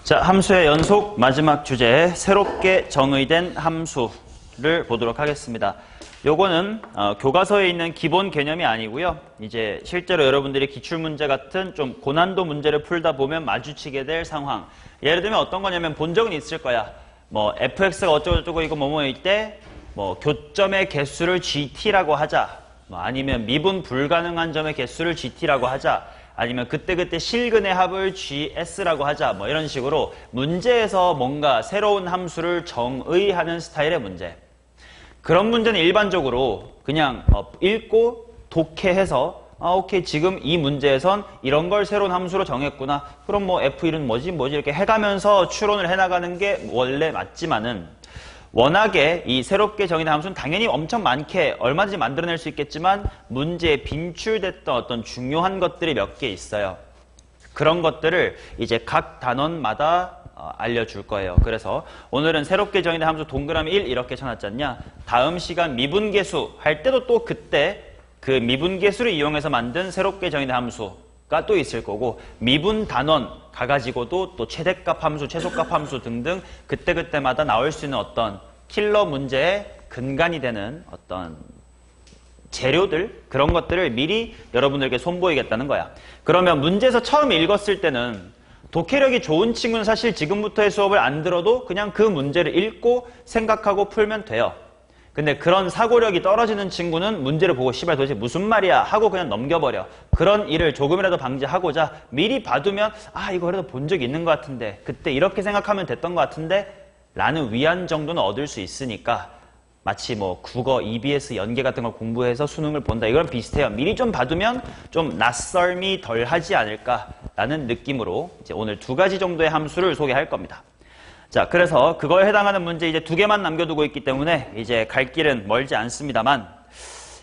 자, 함수의 연속 마지막 주제, 새롭게 정의된 함수를 보도록 하겠습니다. 요거는 교과서에 있는 기본 개념이 아니고요. 이제 실제로 여러분들이 기출문제 같은 좀 고난도 문제를 풀다 보면 마주치게 될 상황. 예를 들면 어떤 거냐면 본 적은 있을 거야. 뭐 fx가 어쩌고저쩌고 이거 뭐뭐일 때 뭐 교점의 개수를 gt라고 하자. 뭐 아니면 미분 불가능한 점의 개수를 gt라고 하자. 아니면 그때그때 실근의 합을 gs라고 하자. 뭐 이런 식으로 문제에서 뭔가 새로운 함수를 정의하는 스타일의 문제. 그런 문제는 일반적으로 그냥 읽고 독해해서 오케이 지금 이 문제에선 이런 걸 새로운 함수로 정했구나. 그럼 뭐 f1은 뭐지 이렇게 해가면서 추론을 해나가는 게 원래 맞지만은 워낙에 이 새롭게 정의된 함수는 당연히 엄청 많게 얼마든지 만들어낼 수 있겠지만 문제에 빈출됐던 어떤 중요한 것들이 몇 개 있어요. 그런 것들을 이제 각 단원마다 알려줄 거예요. 그래서 오늘은 새롭게 정의된 함수 동그라미 1 이렇게 쳐놨지 않냐. 다음 시간 미분계수 할 때도 또 그때 그 미분계수를 이용해서 만든 새롭게 정의된 함수가 또 있을 거고 미분 단원 가가지고도 또 최대값 함수, 최소값 함수 등등 그때그때마다 나올 수 있는 어떤 킬러 문제의 근간이 되는 어떤 재료들 그런 것들을 미리 여러분들에게 손보이겠다는 거야. 그러면 문제에서 처음 읽었을 때는 독해력이 좋은 친구는 사실 지금부터의 수업을 안 들어도 그냥 그 문제를 읽고 생각하고 풀면 돼요. 근데 그런 사고력이 떨어지는 친구는 문제를 보고 씨발 도대체 무슨 말이야 하고 그냥 넘겨버려. 그런 일을 조금이라도 방지하고자 미리 봐두면 이거 그래도 본 적이 있는 것 같은데 그때 이렇게 생각하면 됐던 것 같은데 라는 위안 정도는 얻을 수 있으니까 마치 뭐 국어, EBS 연계 같은 걸 공부해서 수능을 본다. 이거랑 비슷해요. 미리 좀 봐두면 좀 낯설미 덜 하지 않을까라는 느낌으로 이제 오늘 2가지 정도의 함수를 소개할 겁니다. 자, 그래서 그거에 해당하는 문제 이제 2개만 남겨두고 있기 때문에 이제 갈 길은 멀지 않습니다만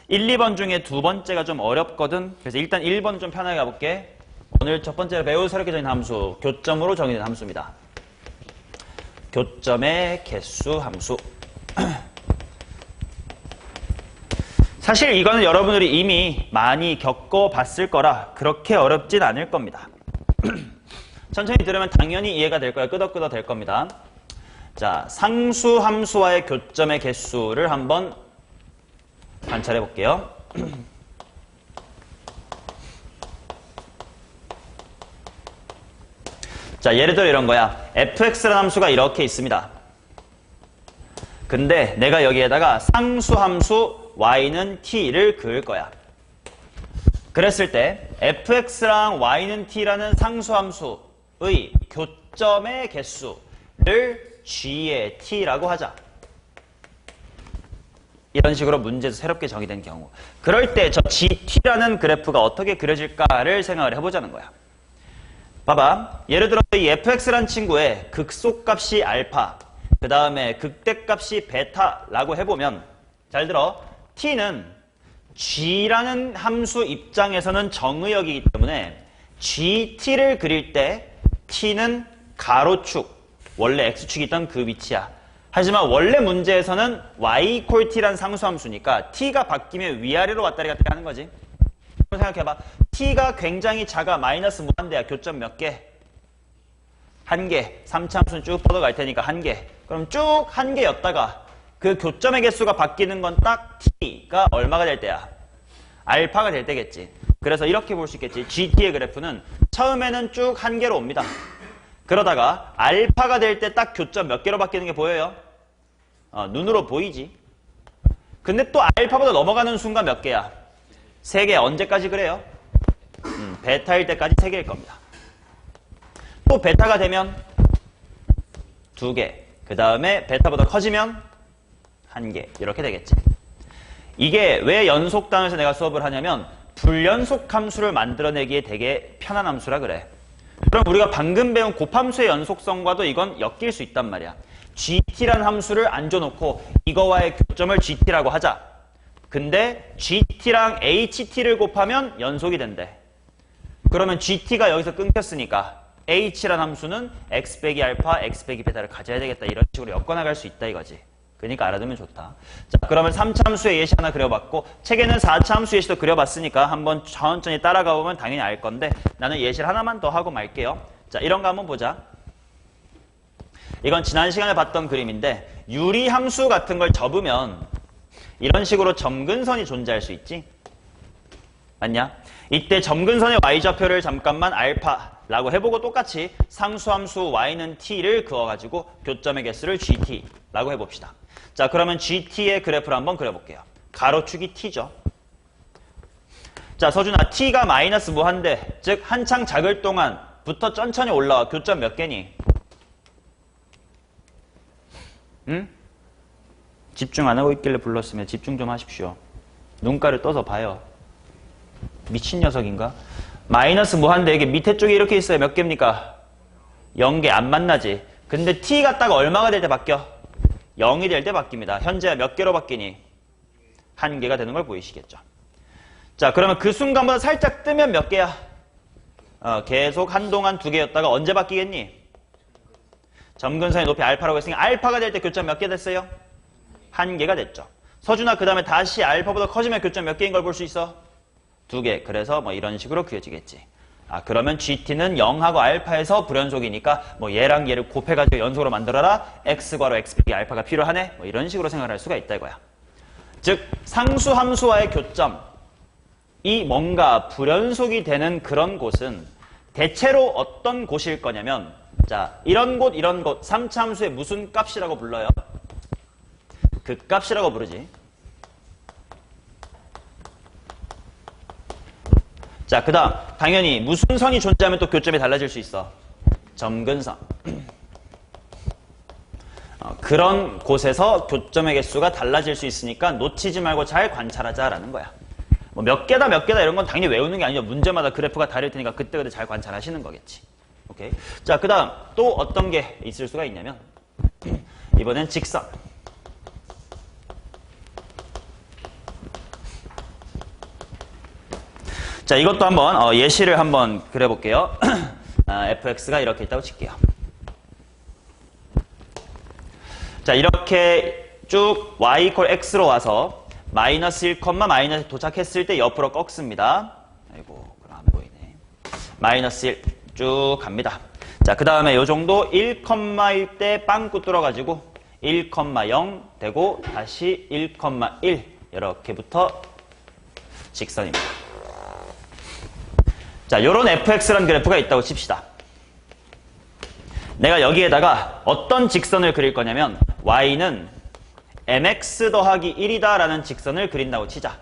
1, 2번 중에 2번째가 좀 어렵거든. 그래서 일단 1번은 좀 편하게 가볼게. 오늘 첫 번째로 매우 새롭게 정의된 함수, 교점으로 정의된 함수입니다. 교점의 개수 함수. 사실 이거는 여러분들이 이미 많이 겪어봤을 거라 그렇게 어렵진 않을 겁니다. 천천히 들으면 당연히 이해가 될 거예요. 끄덕끄덕 될 겁니다. 자, 상수 함수와의 교점의 개수를 한번 관찰해 볼게요. 자, 예를 들어 이런 거야. fx라는 함수가 이렇게 있습니다. 근데 내가 여기에다가 상수 함수 y는 t를 그을 거야. 그랬을 때 fx랑 y는 t라는 상수 함수의 교점의 개수를 g의 t라고 하자. 이런 식으로 문제에서 새롭게 정의된 경우. 그럴 때 저 gt라는 그래프가 어떻게 그려질까를 생각을 해보자는 거야. 봐봐. 예를 들어 이 fx라는 친구의 극소값이 알파, 그 다음에 극대값이 베타라고 해보면 잘 들어. t는 g라는 함수 입장에서는 정의역이기 때문에 gt를 그릴 때 t는 가로축, 원래 x축이 있던 그 위치야. 하지만 원래 문제에서는 y = t란 상수함수니까 t가 바뀌면 위아래로 왔다리 갔다리 하는 거지. 생각해봐. t가 굉장히 작아. 마이너스 무한대야. 교점 몇 개? 1개. 3차 함수는 쭉 뻗어갈 테니까 1개. 그럼 쭉 1개였다가 그 교점의 개수가 바뀌는 건 딱 t가 얼마가 될 때야? 알파가 될 때겠지. 그래서 이렇게 볼 수 있겠지. gt의 그래프는 처음에는 쭉 1개로 옵니다. 그러다가 알파가 될 때 딱 교점 몇 개로 바뀌는 게 보여요? 눈으로 보이지. 근데 또 알파보다 넘어가는 순간 몇 개야? 3개. 언제까지 그래요? 베타일 때까지 3개일 겁니다. 또 베타가 되면 2개. 그 다음에 베타보다 커지면 1개. 이렇게 되겠지. 이게 왜 연속 단위에서 내가 수업을 하냐면 불연속 함수를 만들어내기에 되게 편한 함수라 그래. 그럼 우리가 방금 배운 곱함수의 연속성과도 이건 엮일 수 있단 말이야. gt라는 함수를 앉혀놓고 이거와의 교점을 gt라고 하자. 근데 gt랑 ht를 곱하면 연속이 된대. 그러면 gt가 여기서 끊겼으니까 h라는 함수는 x 빼기 알파, x 빼기 베타를 가져야 되겠다. 이런 식으로 엮어나갈 수 있다 이거지. 그러니까 알아두면 좋다. 자, 그러면 3차 함수의 예시 하나 그려봤고 책에는 4차 함수 예시도 그려봤으니까 한번 천천히 따라가 보면 당연히 알 건데 나는 예시를 하나만 더 하고 말게요. 자, 이런 거 한번 보자. 이건 지난 시간에 봤던 그림인데 유리함수 같은 걸 접으면 이런 식으로 점근선이 존재할 수 있지. 맞냐? 이때 점근선의 y좌표를 잠깐만 알파라고 해보고 똑같이 상수함수 y는 t를 그어가지고 교점의 개수를 gt라고 해봅시다. 자, 그러면 gt의 그래프를 한번 그려볼게요. 가로축이 t죠. 자, 서준아, t가 마이너스 무한대, 즉 한창 작을 동안부터 천천히 올라와. 교점 몇 개니? 응? 집중 안 하고 있길래 불렀으면 집중 좀 하십시오. 눈가를 떠서 봐요. 미친 녀석인가? 마이너스 무한대, 이게 밑에 쪽에 이렇게 있어요. 몇 개입니까? 0개. 안 만나지. 근데 t 갔다가 얼마가 될 때 바뀌어? 0이 될 때 바뀝니다. 현재 몇 개로 바뀌니? 1개가 되는 걸 보이시겠죠? 자, 그러면 그 순간보다 살짝 뜨면 몇 개야? 계속 한동안 2개였다가 언제 바뀌겠니? 점근선의 높이 알파라고 했으니 알파가 될 때 교점 몇 개 됐어요? 1개가 됐죠. 서준아, 그 다음에 다시 알파보다 커지면 교점 몇 개인 걸 볼 수 있어? 2개. 그래서 뭐 이런 식으로 그려지겠지. 그러면 GT는 0하고 알파에서 불연속이니까 뭐 얘랑 얘를 곱해가지고 연속으로 만들어라. X괄호 XP 알파가 필요하네. 뭐 이런 식으로 생각할 수가 있다 이거야. 즉 상수함수와의 교점이 뭔가 불연속이 되는 그런 곳은 대체로 어떤 곳일 거냐면, 자, 이런 곳 3차 함수의 무슨 값이라고 불러요? 그 값이라고 부르지. 자, 그 다음 당연히 무슨 선이 존재하면 또 교점이 달라질 수 있어? 점근선. 그런 곳에서 교점의 개수가 달라질 수 있으니까 놓치지 말고 잘 관찰하자라는 거야. 뭐 몇 개다 이런 건 당연히 외우는 게 아니죠. 문제마다 그래프가 다를 테니까 그때그때 잘 관찰하시는 거겠지. 오케이. 자, 그 다음 또 어떤 게 있을 수가 있냐면, 이번엔 직선. 자, 이것도 한번 예시를 한번 그려볼게요. fx가 이렇게 있다고 칠게요. 자, 이렇게 쭉 y = x로 와서 마이너스 1, 마이너스 도착했을 때 옆으로 꺾습니다. 아이고, 그럼 안 보이네. 마이너스 1 쭉 갑니다. 자, 그 다음에 요 정도 1,1 때 빵꾸 뚫어가지고 1,0 되고 다시 1,1 이렇게부터 직선입니다. 자, 요런 fx라는 그래프가 있다고 칩시다. 내가 여기에다가 어떤 직선을 그릴 거냐면 y는 mx 더하기 1이다 라는 직선을 그린다고 치자.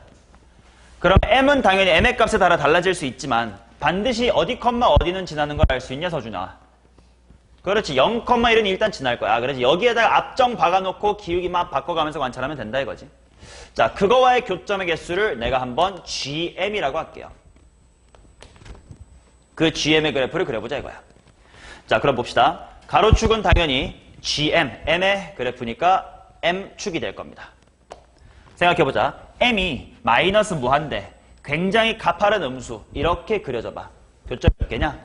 그럼 m은 당연히 m의 값에 따라 달라질 수 있지만 반드시 어디 컴마 어디는 지나는 걸 알 수 있냐, 서준아? 그렇지. 0,1은 일단 지날 거야. 그래서 여기에다가 앞정 박아놓고 기울기 막 바꿔가면서 관찰하면 된다 이거지. 자, 그거와의 교점의 개수를 내가 한번 gm이라고 할게요. 그 gm의 그래프를 그려보자 이거야. 자, 그럼 봅시다. 가로축은 당연히 gm, m의 그래프니까 m축이 될 겁니다. 생각해보자. m이 마이너스 무한대, 굉장히 가파른 음수, 이렇게 그려져봐. 교점 몇 개냐?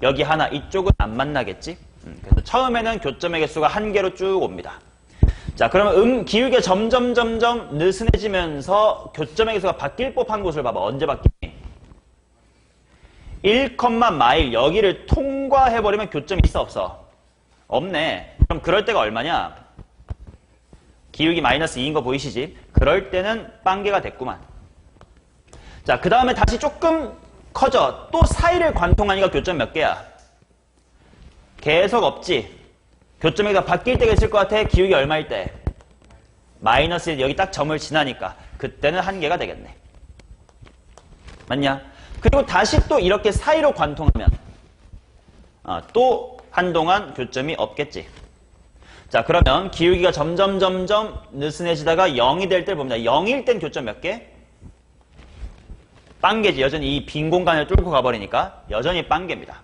여기 하나, 이쪽은 안 만나겠지? 그래서 처음에는 교점의 개수가 1개로 쭉 옵니다. 자, 그러면 기울기가 점점 느슨해지면서 교점의 개수가 바뀔 법한 곳을 봐봐. 언제 바뀌니? 1,마일 여기를 통과해버리면 교점이 있어 없어? 없네. 그럼 그럴 때가 얼마냐? 기울기 마이너스 2인 거 보이시지? 그럴 때는 빵개가 됐구만. 자, 그 다음에 다시 조금 커져. 또 사이를 관통하니까 교점 몇 개야? 계속 없지. 교점이 바뀔 때가 있을 것 같아. 기울기 얼마일 때? 마이너스 1, 여기 딱 점을 지나니까 그때는 1개가 되겠네. 맞냐? 그리고 다시 또 이렇게 사이로 관통하면 또 한동안 교점이 없겠지. 자, 그러면 기울기가 점점 느슨해지다가 0이 될 때 봅니다. 0일 땐 교점 몇 개? 빵개지. 여전히 이 빈 공간을 뚫고 가버리니까 여전히 빵개입니다.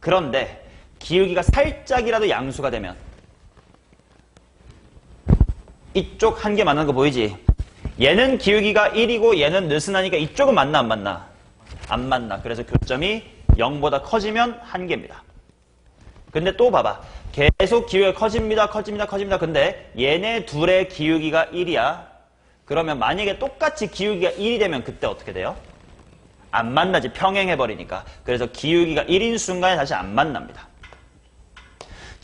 그런데 기울기가 살짝이라도 양수가 되면 이쪽 1개 만나는 거 보이지? 얘는 기울기가 1이고 얘는 느슨하니까 이쪽은 만나 안 만나? 안 만나. 그래서 교점이 0보다 커지면 1개입니다. 근데 또 봐봐. 계속 기울기가 커집니다. 근데 얘네 둘의 기울기가 1이야. 그러면 만약에 똑같이 기울기가 1이 되면 그때 어떻게 돼요? 안 만나지. 평행해버리니까. 그래서 기울기가 1인 순간에 다시 안 만납니다.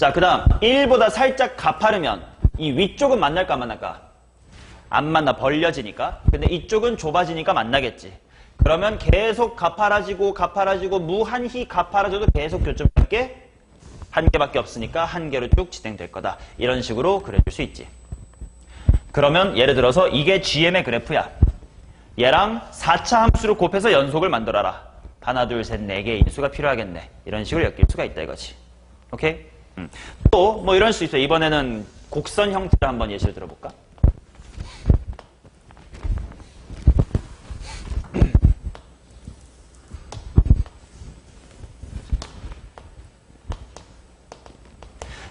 자, 그 다음 1보다 살짝 가파르면 이 위쪽은 만날까 안 만날까? 안 만나, 벌려지니까. 근데 이쪽은 좁아지니까 만나겠지. 그러면 계속 가파라지고 무한히 가파라져도 계속 교점 몇 개? 한 개밖에 없으니까 한 개로 쭉 진행될 거다. 이런 식으로 그려줄 수 있지. 그러면 예를 들어서 이게 GM의 그래프야. 얘랑 4차 함수를 곱해서 연속을 만들어라. 하나, 둘, 셋, 네 개의 인수가 필요하겠네. 이런 식으로 엮일 수가 있다 이거지. 오케이? 또 뭐 이럴 수 있어. 이번에는 곡선 형태를 한번 예시를 들어볼까?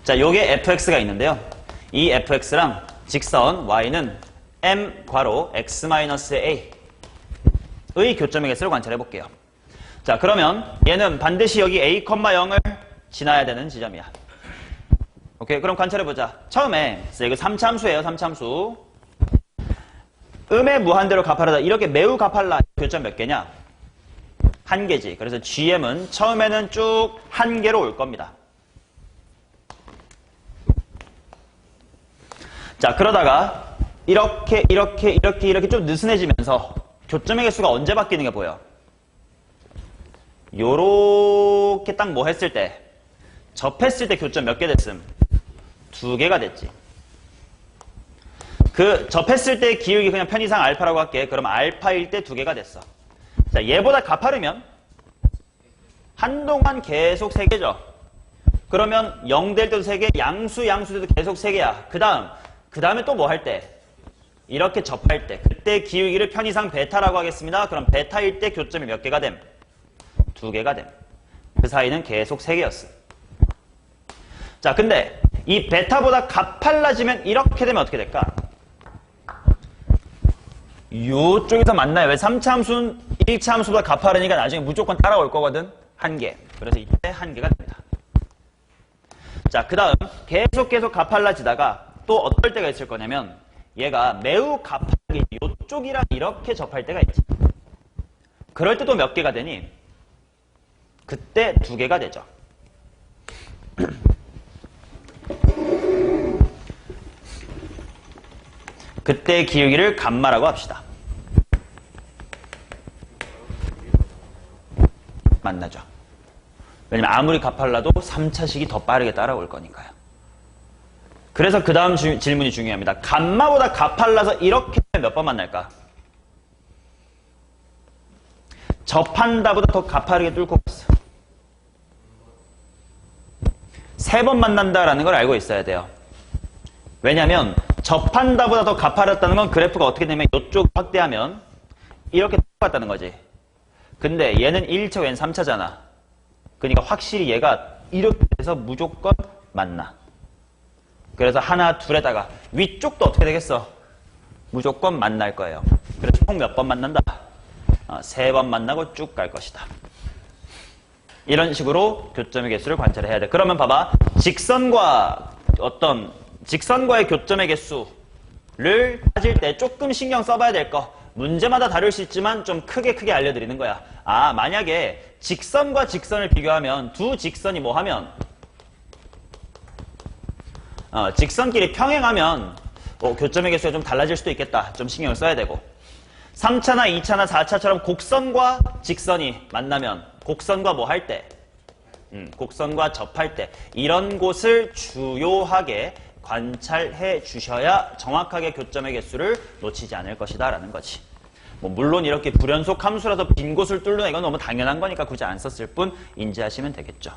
자, 요게 fx가 있는데요. 이 fx랑 직선 y는 m 괄호 x-a의 교점의 개수를 관찰해 볼게요. 자, 그러면 얘는 반드시 여기 a, 0을 지나야 되는 지점이야. 오케이, 그럼 관찰해 보자. 처음에 이거 3차 함수예요. 3차 함수. 음의 무한대로 가파르다. 이렇게 매우 가팔라. 교점 몇 개냐? 한 개지. 그래서 gm은 처음에는 쭉 한 개로 올 겁니다. 자, 그러다가 이렇게 좀 느슨해지면서 교점의 개수가 언제 바뀌는 게 보여? 요렇게 딱 뭐 했을 때, 접했을 때 교점 몇 개 됐음? 2개가 됐지. 그 접했을 때 기울기 그냥 편의상 알파라고 할게. 그럼 알파일 때 2개가 됐어. 자, 얘보다 가파르면 한동안 계속 3개죠. 그러면 0 될 때도 3개, 양수 때도 계속 3개야. 그 다음에 또 뭐 할 때? 이렇게 접할 때. 그때 기울기를 편의상 베타라고 하겠습니다. 그럼 베타일 때 교점이 몇 개가 됨? 2개가 됨. 그 사이는 계속 3개였어. 자, 근데 이 베타보다 가팔라지면 이렇게 되면 어떻게 될까? 요쪽에서 만나요. 왜? 3차 함수는 1차 함수보다 가파르니까 나중에 무조건 따라올 거거든. 1개. 그래서 이때 1개가 된다. 자, 그 다음 계속 가팔라지다가 또 어떨 때가 있을 거냐면 얘가 매우 가파르게 요쪽이랑 이렇게 접할 때가 있지. 그럴 때 또 몇 개가 되니? 그때 2개가 되죠. 그때 기울기를 감마라고 합시다. 만나죠. 왜냐면 아무리 가팔라도 3차식이 더 빠르게 따라올 거니까요. 그래서 그 다음 질문이 중요합니다. 감마보다 가팔라서 이렇게 몇 번 만날까? 접한다보다 더 가파르게 뚫고 갔어. 3번 만난다라는 걸 알고 있어야 돼요. 왜냐면 접한다보다 더 가파랐다는 건 그래프가 어떻게 되면 이쪽 확대하면 이렇게 똑같다는 거지. 근데 얘는 1차, 얘는 3차잖아. 그러니까 확실히 얘가 이렇게 돼서 무조건 만나. 그래서 하나, 둘에다가 위쪽도 어떻게 되겠어? 무조건 만날 거예요. 그래서 총 몇 번 만난다? 3번 만나고 쭉 갈 것이다. 이런 식으로 교점의 개수를 관찰해야 돼. 그러면 봐봐. 직선과의 교점의 개수를 따질 때 조금 신경 써봐야 될 거. 문제마다 다를 수 있지만 좀 크게 알려드리는 거야. 만약에 직선과 직선을 비교하면 두 직선이 뭐 하면 직선끼리 평행하면 교점의 개수가 좀 달라질 수도 있겠다. 좀 신경을 써야 되고 3차나 2차나 4차처럼 곡선과 직선이 만나면 곡선과 뭐 할 때? 곡선과 접할 때 이런 곳을 주요하게 관찰해 주셔야 정확하게 교점의 개수를 놓치지 않을 것이다 라는 거지. 물론 이렇게 불연속 함수라서 빈 곳을 뚫는 이건 너무 당연한 거니까 굳이 안 썼을 뿐 인지하시면 되겠죠.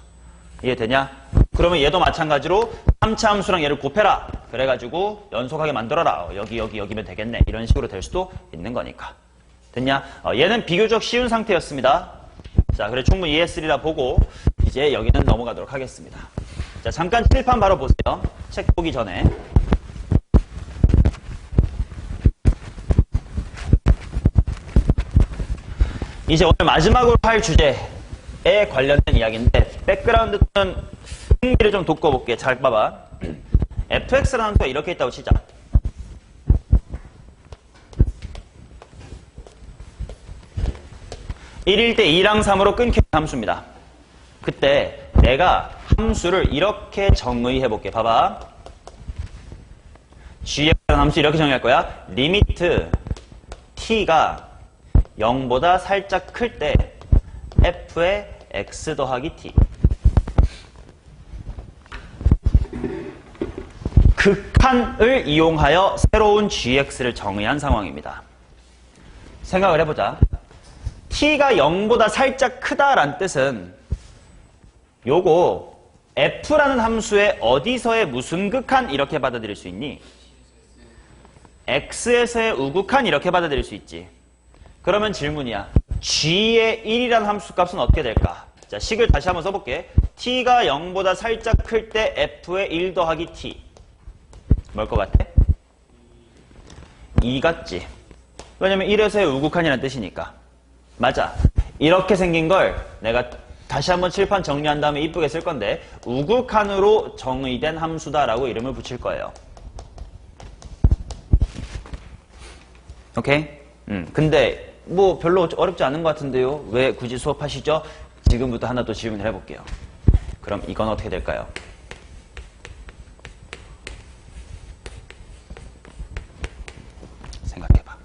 이해되냐? 그러면 얘도 마찬가지로 3차 함수랑 얘를 곱해라. 그래가지고 연속하게 만들어라. 여기면 되겠네. 이런 식으로 될 수도 있는 거니까. 됐냐? 얘는 비교적 쉬운 상태였습니다. 자, 그래 충분히 이해했으리라 보고 이제 여기는 넘어가도록 하겠습니다. 자, 잠깐 칠판 바로 보세요. 책 보기 전에. 이제 오늘 마지막으로 할 주제에 관련된 이야기인데 백그라운드 또는 흥미를 좀 돋궈볼게. 잘 봐봐. fx라는 함수가 이렇게 있다고 치자. 1일 때 2랑 3으로 끊기는 함수입니다. 그때 내가 함수를 이렇게 정의해볼게. 봐봐. gx라는 함수 이렇게 정의할 거야. 리미트 t가 0보다 살짝 클 때 f의 x 더하기 t. 극한을 이용하여 새로운 gx를 정의한 상황입니다. 생각을 해보자. t가 0보다 살짝 크다란 뜻은 요거 f라는 함수의 어디서의 무슨 극한 이렇게 받아들일 수 있니? x에서의 우극한 이렇게 받아들일 수 있지. 그러면 질문이야. g의 1이라는 함수 값은 어떻게 될까? 자, 식을 다시 한번 써볼게. t가 0보다 살짝 클 때 f의 1 더하기 t. 뭘 것 같아? 2 같지? 왜냐면 1에서의 우극한이라는 뜻이니까. 맞아. 이렇게 생긴 걸 내가 다시 한번 칠판 정리한 다음에 이쁘게 쓸 건데 우극한으로 정의된 함수다라고 이름을 붙일 거예요. 오케이? 근데 뭐 별로 어렵지 않은 것 같은데요. 왜 굳이 수업하시죠? 지금부터 하나 또 질문을 해볼게요. 그럼 이건 어떻게 될까요? 생각해봐.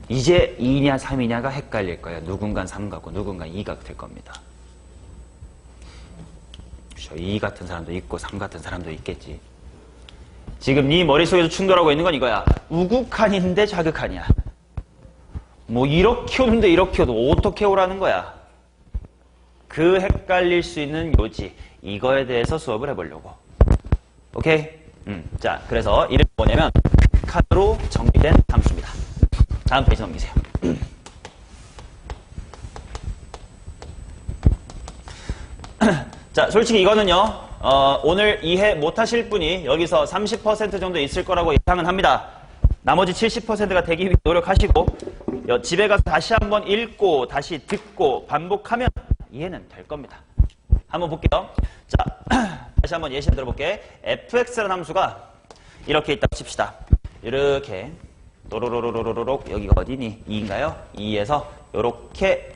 이제 2냐 3이냐가 헷갈릴 거예요. 누군간 3 같고 누군간 2가 될 겁니다. 그렇죠. 2 같은 사람도 있고 3 같은 사람도 있겠지. 지금 네 머릿속에서 충돌하고 있는 건 이거야. 우극한인데 자극한이야. 뭐 이렇게 오는데 이렇게 오도 어떻게 오라는 거야. 그 헷갈릴 수 있는 요지. 이거에 대해서 수업을 해보려고. 오케이? 자, 그래서 이름이 뭐냐면 극한으로 정의된 함수입니다. 다음 페이지 넘기세요. 자, 솔직히 이거는요, 오늘 이해 못하실 분이 여기서 30% 정도 있을 거라고 예상은 합니다. 나머지 70%가 되기 위해 노력하시고, 집에 가서 다시 한번 읽고, 다시 듣고, 반복하면 이해는 될 겁니다. 한번 볼게요. 자, 다시 한번 예시 들어볼게. fx라는 함수가 이렇게 있다고 칩시다. 이렇게. 또로로로로로록 여기가 어디니? 2인가요? 2에서 요렇게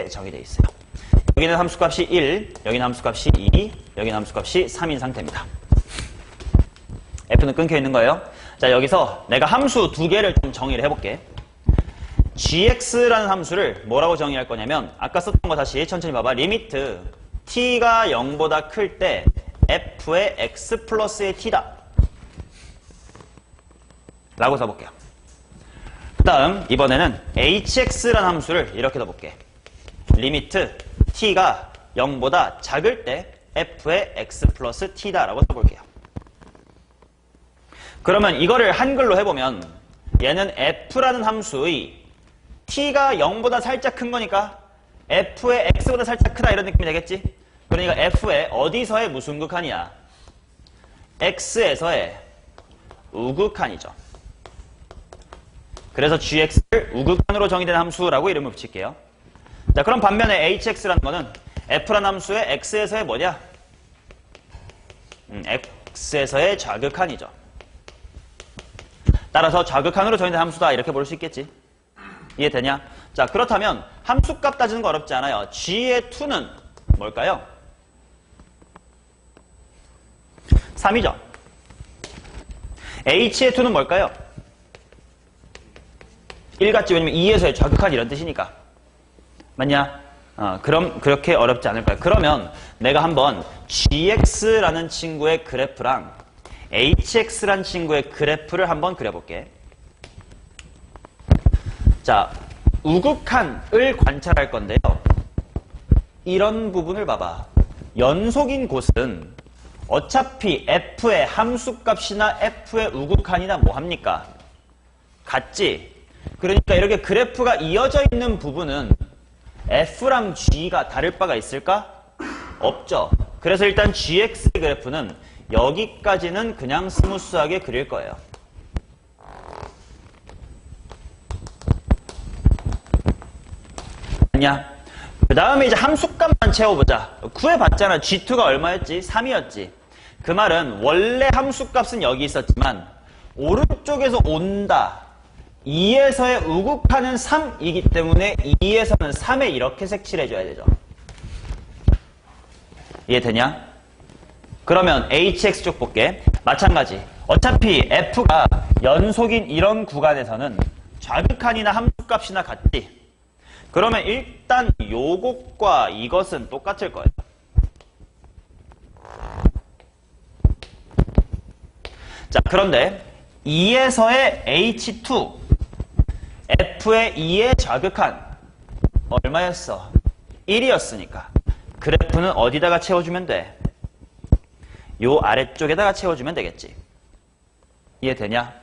정의되어 있어요. 여기는 함수값이 1, 여기는 함수값이 2, 여기는 함수값이 3인 상태입니다. f는 끊겨 있는 거예요. 자, 여기서 내가 함수 두 개를 좀 정의를 해볼게. gx라는 함수를 뭐라고 정의할 거냐면 아까 썼던 거 다시 천천히 봐봐. 리미트 t가 0보다 클 때 f의 x 플러스의 t다. 라고 써볼게요. 그 다음 이번에는 hx라는 함수를 이렇게 써볼게. 리미트 t가 0보다 작을 때 f의 x 플러스 t다 라고 써볼게요. 그러면 이거를 한글로 해보면 얘는 f라는 함수의 t가 0보다 살짝 큰 거니까 f의 x보다 살짝 크다 이런 느낌이 되겠지? 그러니까 f의 어디서의 무슨 극한이야? x에서의 우극한이죠. 그래서 gx를 우극한으로 정의된 함수라고 이름을 붙일게요. 자, 그럼 반면에 hx라는 거는 f라는 함수의 x에서의 뭐냐? x에서의 좌극한이죠. 따라서 좌극한으로 정의된 함수다 이렇게 볼 수 있겠지. 이해되냐? 자, 그렇다면 함수값 따지는 거 어렵지 않아요. g의 2는 뭘까요? 3이죠. h의 2는 뭘까요? 1 같지? 왜냐면 2에서의 좌극한 이런 뜻이니까. 맞냐? 그럼 그렇게 어렵지 않을 거야. 그러면 내가 한번 gx라는 친구의 그래프랑 hx라는 친구의 그래프를 한번 그려볼게. 자, 우극한을 관찰할 건데요. 이런 부분을 봐봐. 연속인 곳은 어차피 f의 함수값이나 f의 우극한이나 뭐합니까? 같지? 그러니까 이렇게 그래프가 이어져 있는 부분은 f랑 g가 다를 바가 있을까? 없죠. 그래서 일단 gx의 그래프는 여기까지는 그냥 스무스하게 그릴 거예요. 아니야? 그 다음에 이제 함수값만 채워보자. 구해봤잖아. g2가 얼마였지? 3이었지. 그 말은 원래 함수값은 여기 있었지만 오른쪽에서 온다. 2에서의 우극하는 3이기 때문에 2에서는 3에 이렇게 색칠해 줘야 되죠. 이해되냐? 그러면 hx 쪽 볼게. 마찬가지. 어차피 f가 연속인 이런 구간에서는 좌극한이나 함수값이나 같지. 그러면 일단 요것과 이것은 똑같을 거예요. 자, 그런데 2에서의 h2 f의 2의 좌극한 얼마였어? 1이었으니까 그래프는 어디다가 채워주면 돼? 요 아래쪽에다가 채워주면 되겠지. 이해되냐?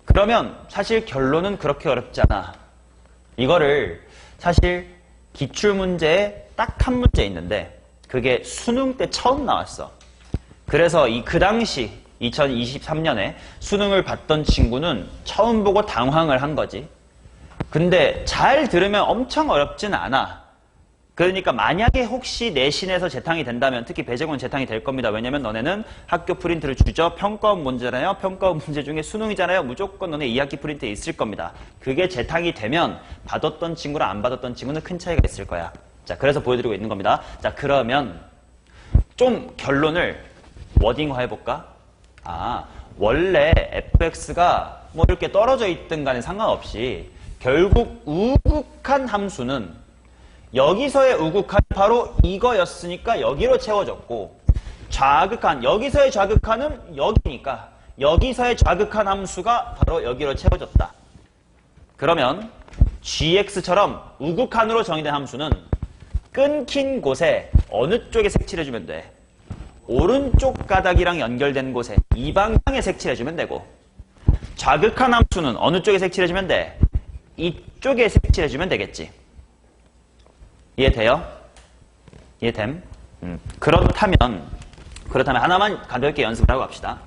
그러면 사실 결론은 그렇게 어렵지 않아. 이거를 사실 기출문제에 딱 한 문제 있는데 그게 수능 때 처음 나왔어. 그래서 그 당시 2023년에 수능을 봤던 친구는 처음 보고 당황을 한 거지. 근데 잘 들으면 엄청 어렵진 않아. 그러니까 만약에 혹시 내신에서 재탕이 된다면 특히 배제군 재탕이 될 겁니다. 왜냐면 너네는 학교 프린트를 주죠. 평가원 문제잖아요. 평가원 문제 중에 수능이잖아요. 무조건 너네 2학기 프린트에 있을 겁니다. 그게 재탕이 되면 받았던 친구랑 안 받았던 친구는 큰 차이가 있을 거야. 자, 그래서 보여드리고 있는 겁니다. 자, 그러면 좀 결론을 워딩화 해볼까? 원래 fx가 뭐 이렇게 떨어져 있든 간에 상관없이 결국 우극한 함수는 여기서의 우극한이 바로 이거였으니까 여기로 채워졌고 좌극한, 여기서의 좌극한은 여기니까 여기서의 좌극한 함수가 바로 여기로 채워졌다. 그러면 gx처럼 우극한으로 정의된 함수는 끊긴 곳에 어느 쪽에 색칠해주면 돼? 오른쪽 가닥이랑 연결된 곳에 이 방향에 색칠해주면 되고 좌극한 함수는 어느 쪽에 색칠해주면 돼? 이쪽에 색칠해주면 되겠지. 이해돼요? 이해됨? 그렇다면 하나만 가볍게 연습을 하고 갑시다.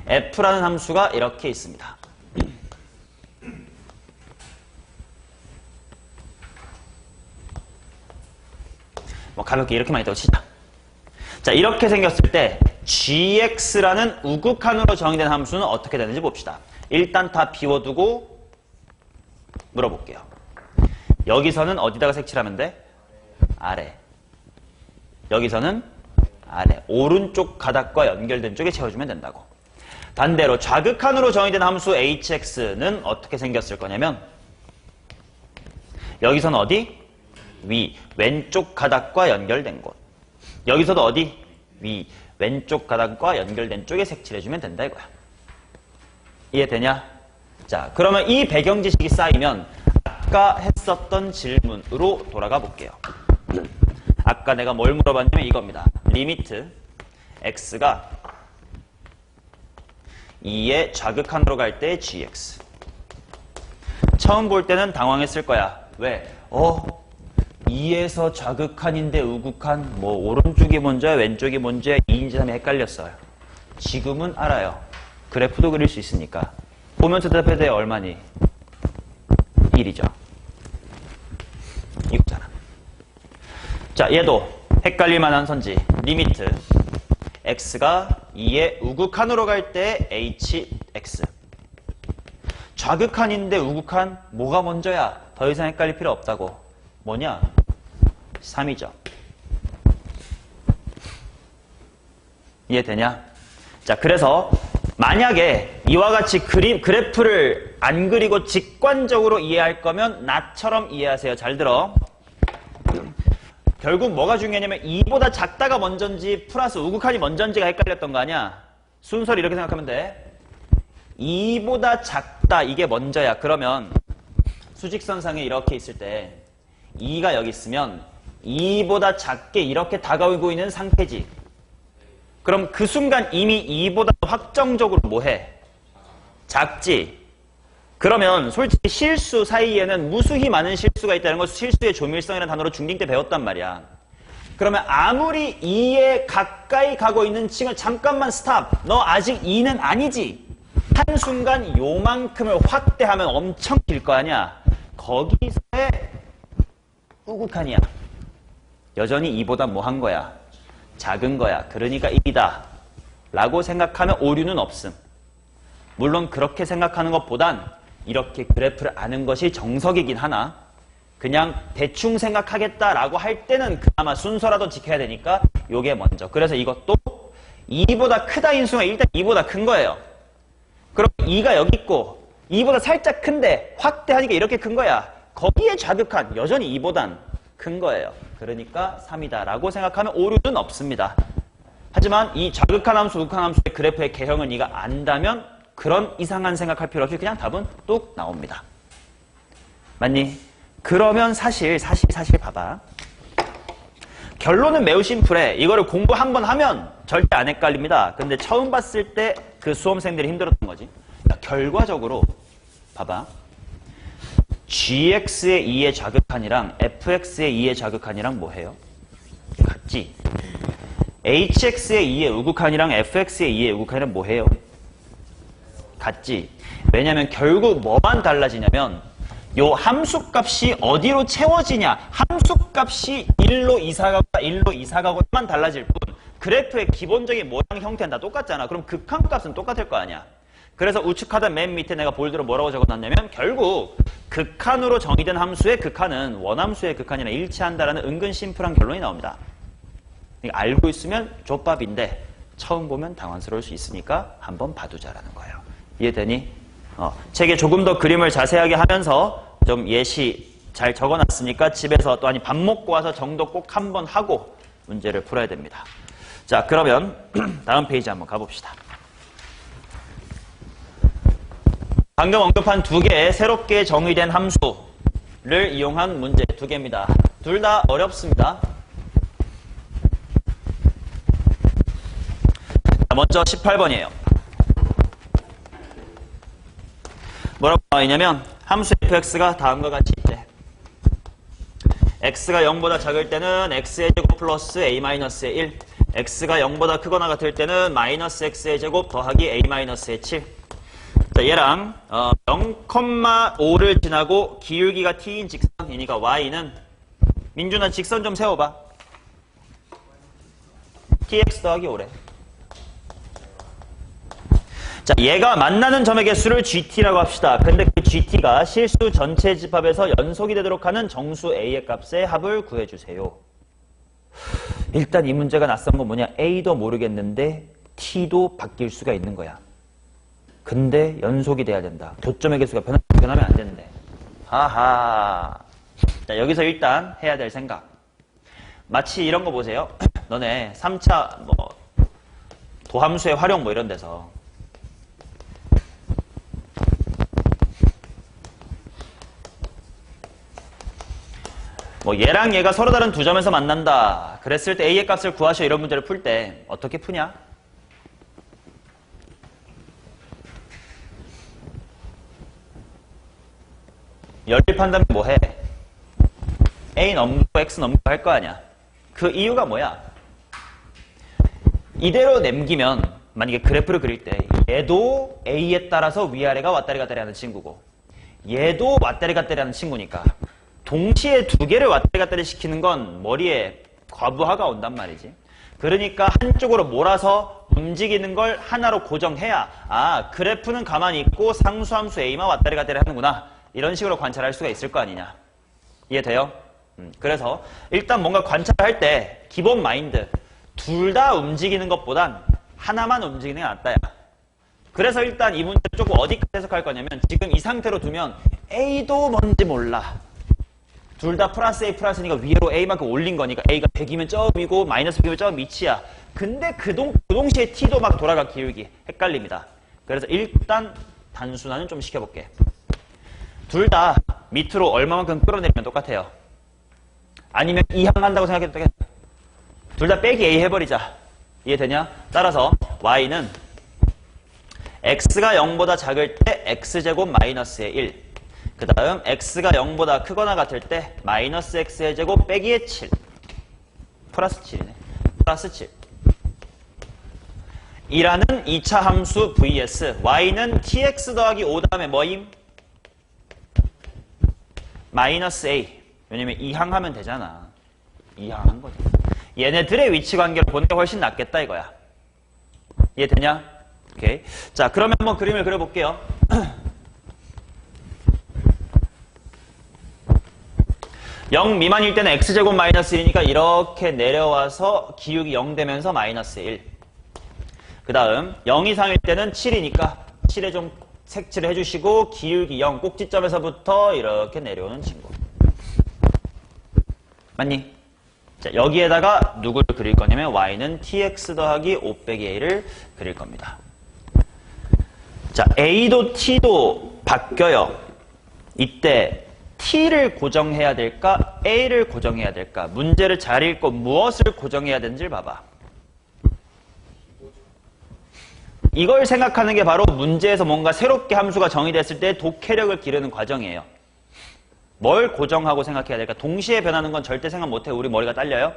f라는 함수가 이렇게 있습니다. 뭐 가볍게 이렇게만 있다고 치자. 자, 이렇게 생겼을 때 gx라는 우극한으로 정의된 함수는 어떻게 되는지 봅시다. 일단 다 비워두고 물어볼게요. 여기서는 어디다가 색칠하면 돼? 아래. 여기서는 아래. 오른쪽 가닥과 연결된 쪽에 채워주면 된다고. 반대로 좌극한으로 정의된 함수 hx는 어떻게 생겼을 거냐면 여기서는 어디? 위. 왼쪽 가닥과 연결된 곳. 여기서도 어디? 위. 왼쪽 가닥과 연결된 쪽에 색칠해주면 된다 이거야. 이해되냐? 자, 그러면 이 배경 지식이 쌓이면 아까 했었던 질문으로 돌아가 볼게요. 아까 내가 뭘 물어봤냐면 이겁니다. 리미트 x가 2의 좌극한으로 갈 때 gx. 처음 볼 때는 당황했을 거야. 왜? 2에서 좌극한인데 우극한, 뭐 오른쪽이 먼저야 왼쪽이 먼저야 2인지 3이 헷갈렸어요. 지금은 알아요. 그래프도 그릴 수 있으니까. 보면서 대답해야 돼. 얼마니? 1이죠. 이거잖아. 자, 얘도 헷갈릴 만한 선지. 리미트 x가 2의 우극한으로 갈 때 hx. 좌극한인데 우극한 뭐가 먼저야? 더 이상 헷갈릴 필요 없다고. 뭐냐? 3이죠. 이해되냐? 자, 그래서 만약에 이와 같이 그래프를 안 그리고 직관적으로 이해할 거면 나처럼 이해하세요. 잘 들어. 결국 뭐가 중요하냐면 2보다 작다가 먼저인지 플러스 우극한이 먼저인지가 헷갈렸던 거 아니야? 순서를 이렇게 생각하면 돼. 2보다 작다 이게 먼저야. 그러면 수직선상에 이렇게 있을 때 2가 여기 있으면 2보다 작게 이렇게 다가오고 있는 상태지. 그럼 그 순간 이미 2보다 확정적으로 뭐해? 작지. 그러면 솔직히 실수 사이에는 무수히 많은 실수가 있다는 걸 실수의 조밀성이라는 단어로 중딩 때 배웠단 말이야. 그러면 아무리 2에 가까이 가고 있는 층을 잠깐만 스탑. 너 아직 2는 아니지. 한순간 요만큼을 확대하면 엄청 길 거 아니야. 거기서의 우극한이야. 여전히 2보다 뭐 한 거야? 작은 거야. 그러니까 1이다. 라고 생각하면 오류는 없음. 물론 그렇게 생각하는 것보단 이렇게 그래프를 아는 것이 정석이긴 하나 그냥 대충 생각하겠다라고 할 때는 그나마 순서라도 지켜야 되니까 요게 먼저. 그래서 이것도 2보다 크다 인수가 일단 2보다 큰 거예요. 그럼 2가 여기 있고 2보다 살짝 큰데 확대하니까 이렇게 큰 거야. 거기에 좌극한 여전히 2보단 큰 거예요. 그러니까 3이다라고 생각하면 오류는 없습니다. 하지만 이 좌극한 함수, 우극한 함수의 그래프의 개형을 네가 안다면 그런 이상한 생각할 필요 없이 그냥 답은 뚝 나옵니다. 맞니? 그러면 사실 봐봐. 결론은 매우 심플해. 이거를 공부 한번 하면 절대 안 헷갈립니다. 근데 처음 봤을 때 그 수험생들이 힘들었던 거지. 그러니까 결과적으로 봐봐. gx의 2의 좌극한이랑 fx의 2의 좌극한이랑 뭐해요? 같지? hx의 2의 우극한이랑 fx의 2의 우극한이랑 뭐해요? 같지? 왜냐면 결국 뭐만 달라지냐면 요 함수값이 어디로 채워지냐, 함수값이 1로 이사가거나 1로 이사가거나만 달라질 뿐 그래프의 기본적인 모양 형태는 다 똑같잖아. 그럼 극한값은 똑같을 거 아니야. 그래서 우측하단 맨 밑에 내가 볼드로 뭐라고 적어놨냐면 결국 극한으로 정의된 함수의 극한은 원함수의 극한이랑 일치한다라는 은근 심플한 결론이 나옵니다. 알고 있으면 족밥인데 처음 보면 당황스러울 수 있으니까 한번 봐두자라는 거예요. 이해되니? 책에 조금 더 그림을 자세하게 하면서 좀 예시 잘 적어놨으니까 집에서 또 아니 밥 먹고 와서 정도 꼭 한번 하고 문제를 풀어야 됩니다. 자, 그러면 다음 페이지 한번 가봅시다. 방금 언급한 두 개의 새롭게 정의된 함수를 이용한 문제 두 개입니다. 둘 다 어렵습니다. 먼저 18번이에요. 뭐라고 나와 있냐면 함수 fx가 다음과 같이 있대. x가 0보다 작을 때는 x의 제곱 플러스 a-의 1, x가 0보다 크거나 같을 때는 마이너스 x의 제곱 더하기 a-의 7. 자, 얘랑 0,5를 지나고 기울기가 t인 직선이니까 y는 민준아 직선 좀 세워봐. tx 더하기 5래. 자, 얘가 만나는 점의 개수를 gt라고 합시다. 근데 그 gt가 실수 전체 집합에서 연속이 되도록 하는 정수 a의 값의 합을 구해주세요. 일단 이 문제가 낯선 건 뭐냐? a도 모르겠는데 t도 바뀔 수가 있는 거야. 근데 연속이 돼야 된다. 교점의 개수가 변하면 안 되는데. 하하. 자, 여기서 일단 해야 될 생각. 마치 이런 거 보세요. 너네 3차 도함수의 활용 이런 데서 얘랑 얘가 서로 다른 두 점에서 만난다. 그랬을 때 a의 값을 구하셔 이런 문제를 풀 때 어떻게 푸냐? 연립한다면 뭐해? a 넘고 x 넘고 할 거 아니야. 그 이유가 뭐야? 이대로 남기면 만약에 그래프를 그릴 때 얘도 a에 따라서 위아래가 왔다리 갔다리 하는 친구고 얘도 왔다리 갔다리 하는 친구니까 동시에 두 개를 왔다리 갔다리 시키는 건 머리에 과부하가 온단 말이지. 그러니까 한쪽으로 몰아서 움직이는 걸 하나로 고정해야 그래프는 가만히 있고 상수함수 a만 왔다리 갔다리 하는구나. 이런 식으로 관찰할 수가 있을 거 아니냐. 이해돼요? 그래서 일단 뭔가 관찰할 때 기본 마인드 둘 다 움직이는 것보단 하나만 움직이는 게 낫다야. 그래서 일단 이 문제를 조금 어디까지 해석할 거냐면 지금 이 상태로 두면 a도 뭔지 몰라. 둘 다 플러스 A 플러스니까 위로 A만큼 올린 거니까 A가 100이면 저 위고 마이너스 100이면 저 밑이야. 근데 그 동시에 T도 막 돌아가 기울기. 헷갈립니다. 그래서 일단 단순화는 좀 시켜볼게. 둘 다 밑으로 얼마만큼 끌어내리면 똑같아요. 아니면 이항한다고 생각해도 되겠다. 둘 다 빼기 A 해버리자. 이해되냐? 따라서 Y는 X가 0보다 작을 때 X제곱 마이너스의 1. 그 다음 x가 0보다 크거나 같을 때 마이너스 x의 제곱 빼기의 7 플러스 7이네. 플러스 7 이라는 2차 함수 vs y는 tx 더하기 5 다음에 뭐임? 마이너스 a. 왜냐면 이항하면 되잖아. 이항한 거지. 얘네들의 위치 관계를 보는 게 훨씬 낫겠다 이거야. 이해되냐? 오케이. 자, 그러면 한번 그림을 그려볼게요. 0 미만일 때는 x제곱 마이너스 1이니까 이렇게 내려와서 기울기 0 되면서 마이너스 1. 그 다음 0 이상일 때는 7이니까 7에 좀 색칠을 해주시고 기울기 0 꼭지점에서부터 이렇게 내려오는 친구. 맞니? 자, 여기에다가 누구를 그릴 거냐면 y는 tx 더하기 5 빼기 a를 그릴 겁니다. 자, a도 t도 바뀌어요. 이때 t를 고정해야 될까? a를 고정해야 될까? 문제를 잘 읽고 무엇을 고정해야 되는지를 봐봐. 이걸 생각하는 게 바로 문제에서 뭔가 새롭게 함수가 정의됐을 때 독해력을 기르는 과정이에요. 뭘 고정하고 생각해야 될까? 동시에 변하는 건 절대 생각 못해. 우리 머리가 딸려요.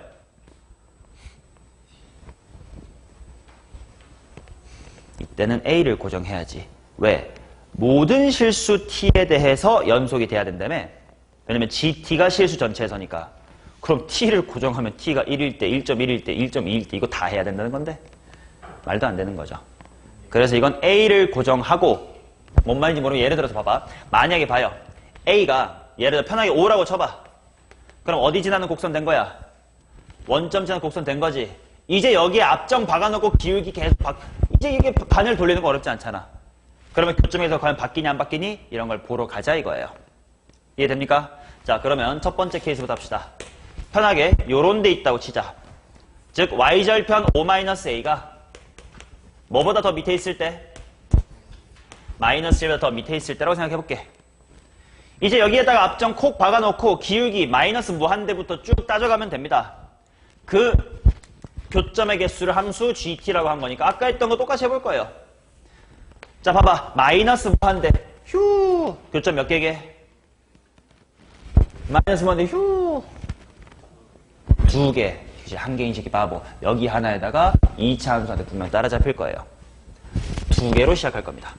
이때는 a를 고정해야지. 왜? 모든 실수 t에 대해서 연속이 돼야 된다며. 왜냐면 gt가 실수 전체에서니까. 그럼 t를 고정하면 t가 1일 때, 1.1일 때, 1.2일 때 이거 다 해야 된다는 건데 말도 안 되는 거죠. 그래서 이건 a를 고정하고 뭔 말인지 모르면 예를 들어서 봐봐. 만약에 봐요. a가 예를 들어 편하게 5라고 쳐봐. 그럼 어디 지나는 곡선 된 거야? 원점 지나는 곡선 된 거지. 이제 여기에 앞점 박아놓고 기울기 계속 이제 이게 반을 돌리는 거 어렵지 않잖아. 그러면 교점에서 과연 바뀌냐 안 바뀌니? 이런 걸 보러 가자 이거예요. 이해됩니까? 자, 그러면 첫 번째 케이스부터 합시다. 편하게 요런 데 있다고 치자. 즉 y절편 5-a가 뭐보다 더 밑에 있을 때? 마이너스 1보다 더 밑에 있을 때라고 생각해볼게. 이제 여기에다가 앞점 콕 박아놓고 기울기 마이너스 무한대부터 쭉 따져가면 됩니다. 그 교점의 개수를 함수 gt라고 한 거니까 아까 했던 거 똑같이 해볼 거예요. 자, 봐봐. 마이너스 무한대. 휴. 교점 몇 개게? 마이너스 무한대. 휴. 2개. 이제 한 개인 새끼 바보. 여기 하나에다가 2차 함수한테 분명 따라잡힐 거예요. 2개로 시작할 겁니다.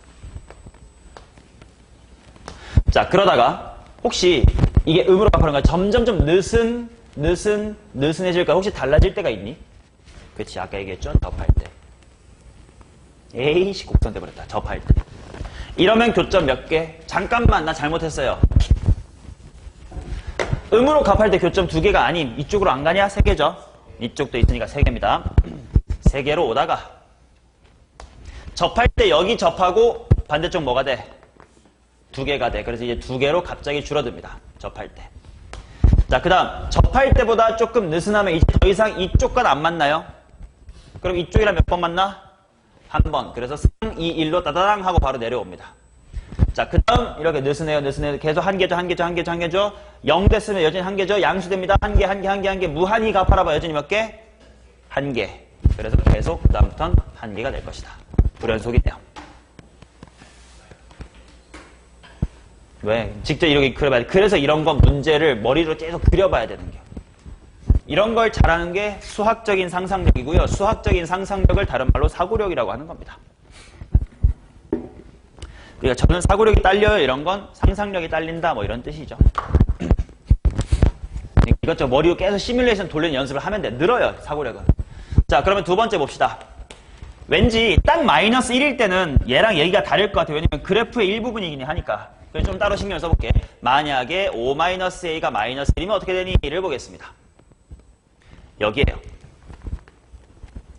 자, 그러다가 혹시 이게 음으로 갚아는 거야. 점점점 느슨해질까? 혹시 달라질 때가 있니? 그렇지. 아까 얘기했죠? 접할 때. 에이씨, 곡선 돼버렸다. 접할 때. 이러면 교점 몇 개? 잠깐만, 나 잘못했어요. 음으로 갚할 때 교점 2개가 아닌 이쪽으로 안 가냐? 3개죠? 이쪽도 있으니까 3개입니다. 3개로 오다가 접할 때 여기 접하고 반대쪽 뭐가 돼? 2개가 돼. 그래서 이제 2개로 갑자기 줄어듭니다. 접할 때. 자, 그 다음 접할 때보다 조금 느슨하면 이제 더 이상 이쪽과는 안 만나요? 그럼 이쪽이랑 몇 번 만나? 한 번. 그래서 3, 2, 1로 따다당 하고 바로 내려옵니다. 자, 그 다음 이렇게 느슨해요. 계속 한 개죠. 0 됐으면 여전히 한 개죠. 양수됩니다. 한 개. 무한히 갚아라봐. 여전히 몇 개? 한 개. 그래서 계속 그 다음부터는 한 개가 될 것이다. 불연속이네요. 왜? 직접 이렇게 그려봐야 돼. 그래서 이런 건 문제를 머리로 계속 그려봐야 되는 게. 이런 걸 잘하는 게 수학적인 상상력이고요. 수학적인 상상력을 다른 말로 사고력이라고 하는 겁니다. 그러니까 저는 사고력이 딸려요. 이런 건 상상력이 딸린다. 뭐 이런 뜻이죠. 이것저것 머리로 계속 시뮬레이션 돌리는 연습을 하면 돼. 늘어요. 사고력은. 자, 그러면 두 번째 봅시다. 왠지 딱 마이너스 1일 때는 얘랑 얘기가 다를 것 같아요. 왜냐면 그래프의 일부분이긴 하니까. 그래서 좀 따로 신경을 써볼게. 만약에 5-a가 마이너스 1이면 어떻게 되니? 를 보겠습니다. 여기에요.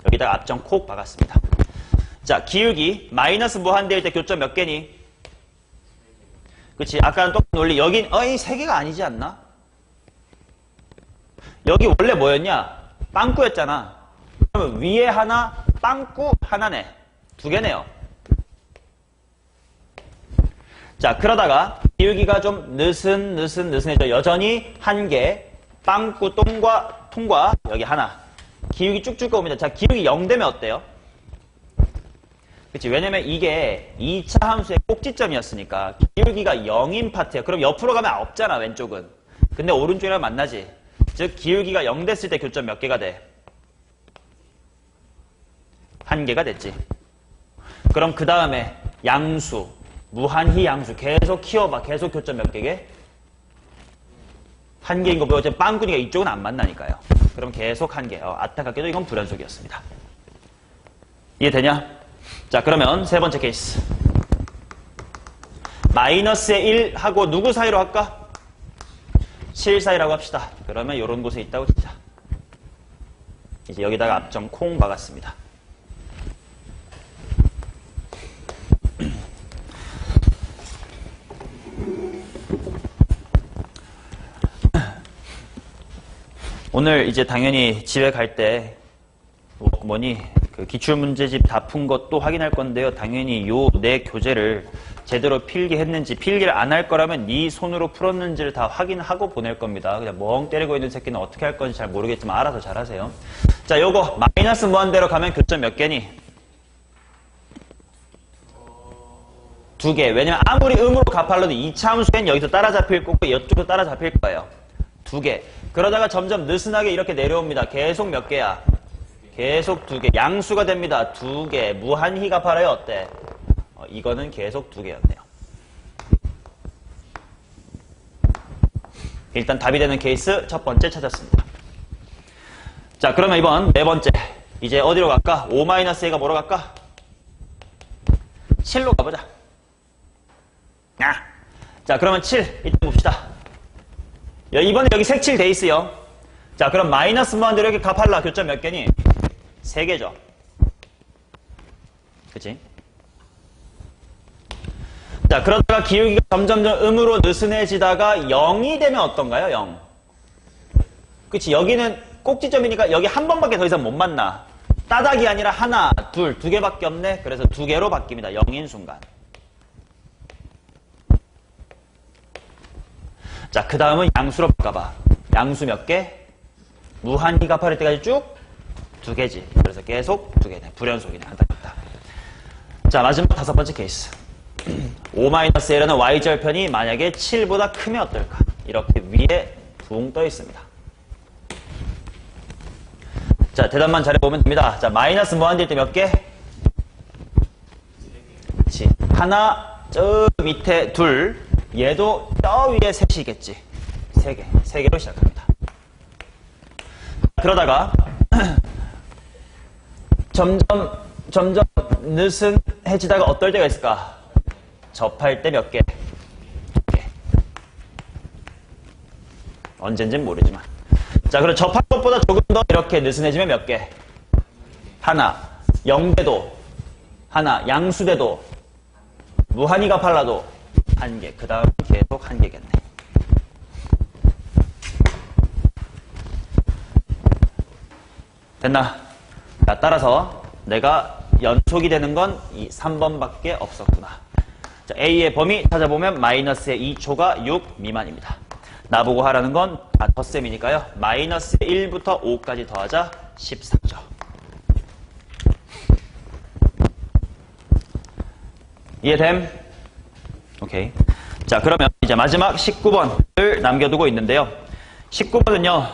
여기다가 앞점 콕 박았습니다. 자, 기울기 마이너스 무한대일 때 교점 몇 개니? 그치? 아까는 똑같은 논리. 여긴 3개가 아니지 않나? 여기 원래 뭐였냐? 빵꾸였잖아. 그러면 위에 하나, 빵꾸 하나네. 2개네요. 자, 그러다가 기울기가 좀 느슨해져. 여전히 1개, 빵꾸 통과 여기 하나. 기울기 쭉쭉 옵니다. 자, 기울기 0 되면 어때요? 그치? 왜냐면 이게 2차 함수의 꼭지점이었으니까 기울기가 0인 파트야. 그럼 옆으로 가면 없잖아, 왼쪽은. 근데 오른쪽이랑 만나지. 즉 기울기가 0 됐을 때 교점 몇 개가 돼? 1개가 됐지. 그럼 그 다음에 양수, 무한히 양수 계속 키워봐. 계속 교점 몇 개게? 1개인 거 보여. 빵꾸니까 이쪽은 안 만나니까요. 그럼 계속 1개. 안타깝게도 이건 불연속이었습니다. 이해되냐? 자, 그러면 세 번째 케이스. 마이너스의 1 하고 누구 사이로 할까? 7 사이라고 합시다. 그러면 이런 곳에 있다고 치자. 이제 여기다가 앞점 콩 박았습니다. 오늘 이제 당연히 집에 갈 때 그 기출문제집 다 푼 것도 확인할 건데요. 당연히 요 내 교재를 제대로 필기했는지, 필기를 안 할 거라면 네 손으로 풀었는지를 다 확인하고 보낼 겁니다. 그냥 멍 때리고 있는 새끼는 어떻게 할 건지 잘 모르겠지만 알아서 잘 하세요. 자, 요거 마이너스 무한대로 가면 교점 몇 개니? 2개. 왜냐면 아무리 음으로 갚아도 2차 함수엔 여기서 따라잡힐 거고 이쪽도 따라잡힐 거예요. 2개. 그러다가 점점 느슨하게 이렇게 내려옵니다. 계속 몇 개야? 계속 2개. 양수가 됩니다. 2개. 무한히 갚아라요. 어때? 이거는 계속 2개였네요. 일단 답이 되는 케이스 첫 번째 찾았습니다. 자, 그러면 이번 네 번째. 이제 어디로 갈까? 5-A가 뭐로 갈까? 7로 가보자. 자, 그러면 7. 이따 봅시다. 이번에 여기 색칠 돼 있어요. 자, 그럼 마이너스 무한대로 이렇게 갚할라. 교점 몇 개니? 3개죠. 그치? 자, 그러다가 기울기가 점점점 음으로 느슨해지다가 0이 되면 어떤가요? 0. 그치? 여기는 꼭지점이니까 여기 한 번밖에 더 이상 못 만나. 따닥이 아니라 하나, 둘, 2개밖에 없네. 그래서 2개로 바뀝니다. 0인 순간. 자, 그 다음은 양수로 바꿔봐. 양수 몇 개? 무한히 갚아낼 때까지 쭉 2개지. 그래서 계속 2개네. 불연속이네. 안타깝다. 자, 마지막 다섯 번째 케이스. 5-A라는 y절편이 만약에 7보다 크면 어떨까? 이렇게 위에 붕 떠 있습니다. 자, 대답만 잘해보면 됩니다. 자, 마이너스 무한대일 때 몇 개? 그치. 하나, 저 밑에 둘, 얘도 저 위에 셋이겠지. 3개. 3개로 시작합니다. 그러다가 점점 느슨해지다가 어떨 때가 있을까? 접할 때 몇 개? 2개. 언젠진 모르지만. 자, 그럼 접할 것보다 조금 더 이렇게 느슨해지면 몇 개? 하나. 0대도 하나. 양수대도 무한히 갚할라도 1개. 그 다음 계속 1개겠네. 됐나? 자, 따라서 내가 연속이 되는 건 이 3번밖에 없었구나. 자, A의 범위 찾아보면 마이너스의 2초가 6 미만입니다. 나보고 하라는 건 덧셈이니까요. 마이너스 1부터 5까지 더하자 14죠. 이해됨? 오케이. 자, 그러면 이제 마지막 19번을 남겨두고 있는데요. 19번은요,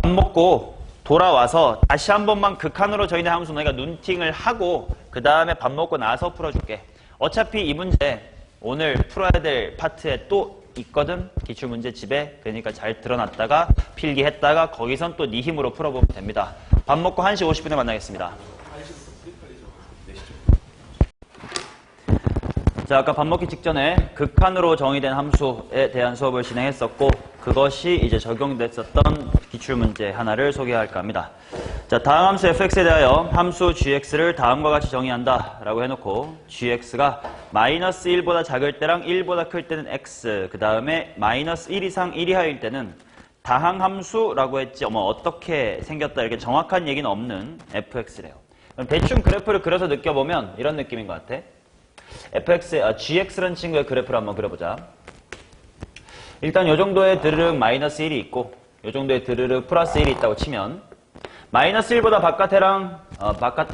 밥 먹고 돌아와서 다시 한 번만 극한으로 저희네 함수 너희가 눈팅을 하고 그 다음에 밥 먹고 나서 풀어줄게. 어차피 이 문제 오늘 풀어야 될 파트에 또 있거든. 기출문제 집에. 그러니까 잘 들어놨다가 필기했다가 거기선 또 네 힘으로 풀어보면 됩니다. 밥 먹고 1시 50분에 만나겠습니다. 자, 아까 밥 먹기 직전에 극한으로 정의된 함수에 대한 수업을 진행했었고 그것이 이제 적용됐었던 기출문제 하나를 소개할까 합니다. 자, 다음 함수 fx에 대하여 함수 gx를 다음과 같이 정의한다 라고 해놓고 gx가 마이너스 1보다 작을 때랑 1보다 클 때는 x, 그 다음에 마이너스 1 이상 1 이하일 때는 다항함수라고 했지 어떻게 생겼다 이렇게 정확한 얘기는 없는 fx래요. 그럼 대충 그래프를 그려서 느껴보면 이런 느낌인 것 같아. gx라는 친구의 그래프를 한번 그려보자. 일단 요 정도의 드르륵 마이너스 1이 있고 요 정도의 드르륵 플러스 1이 있다고 치면 마이너스 1보다 바깥에랑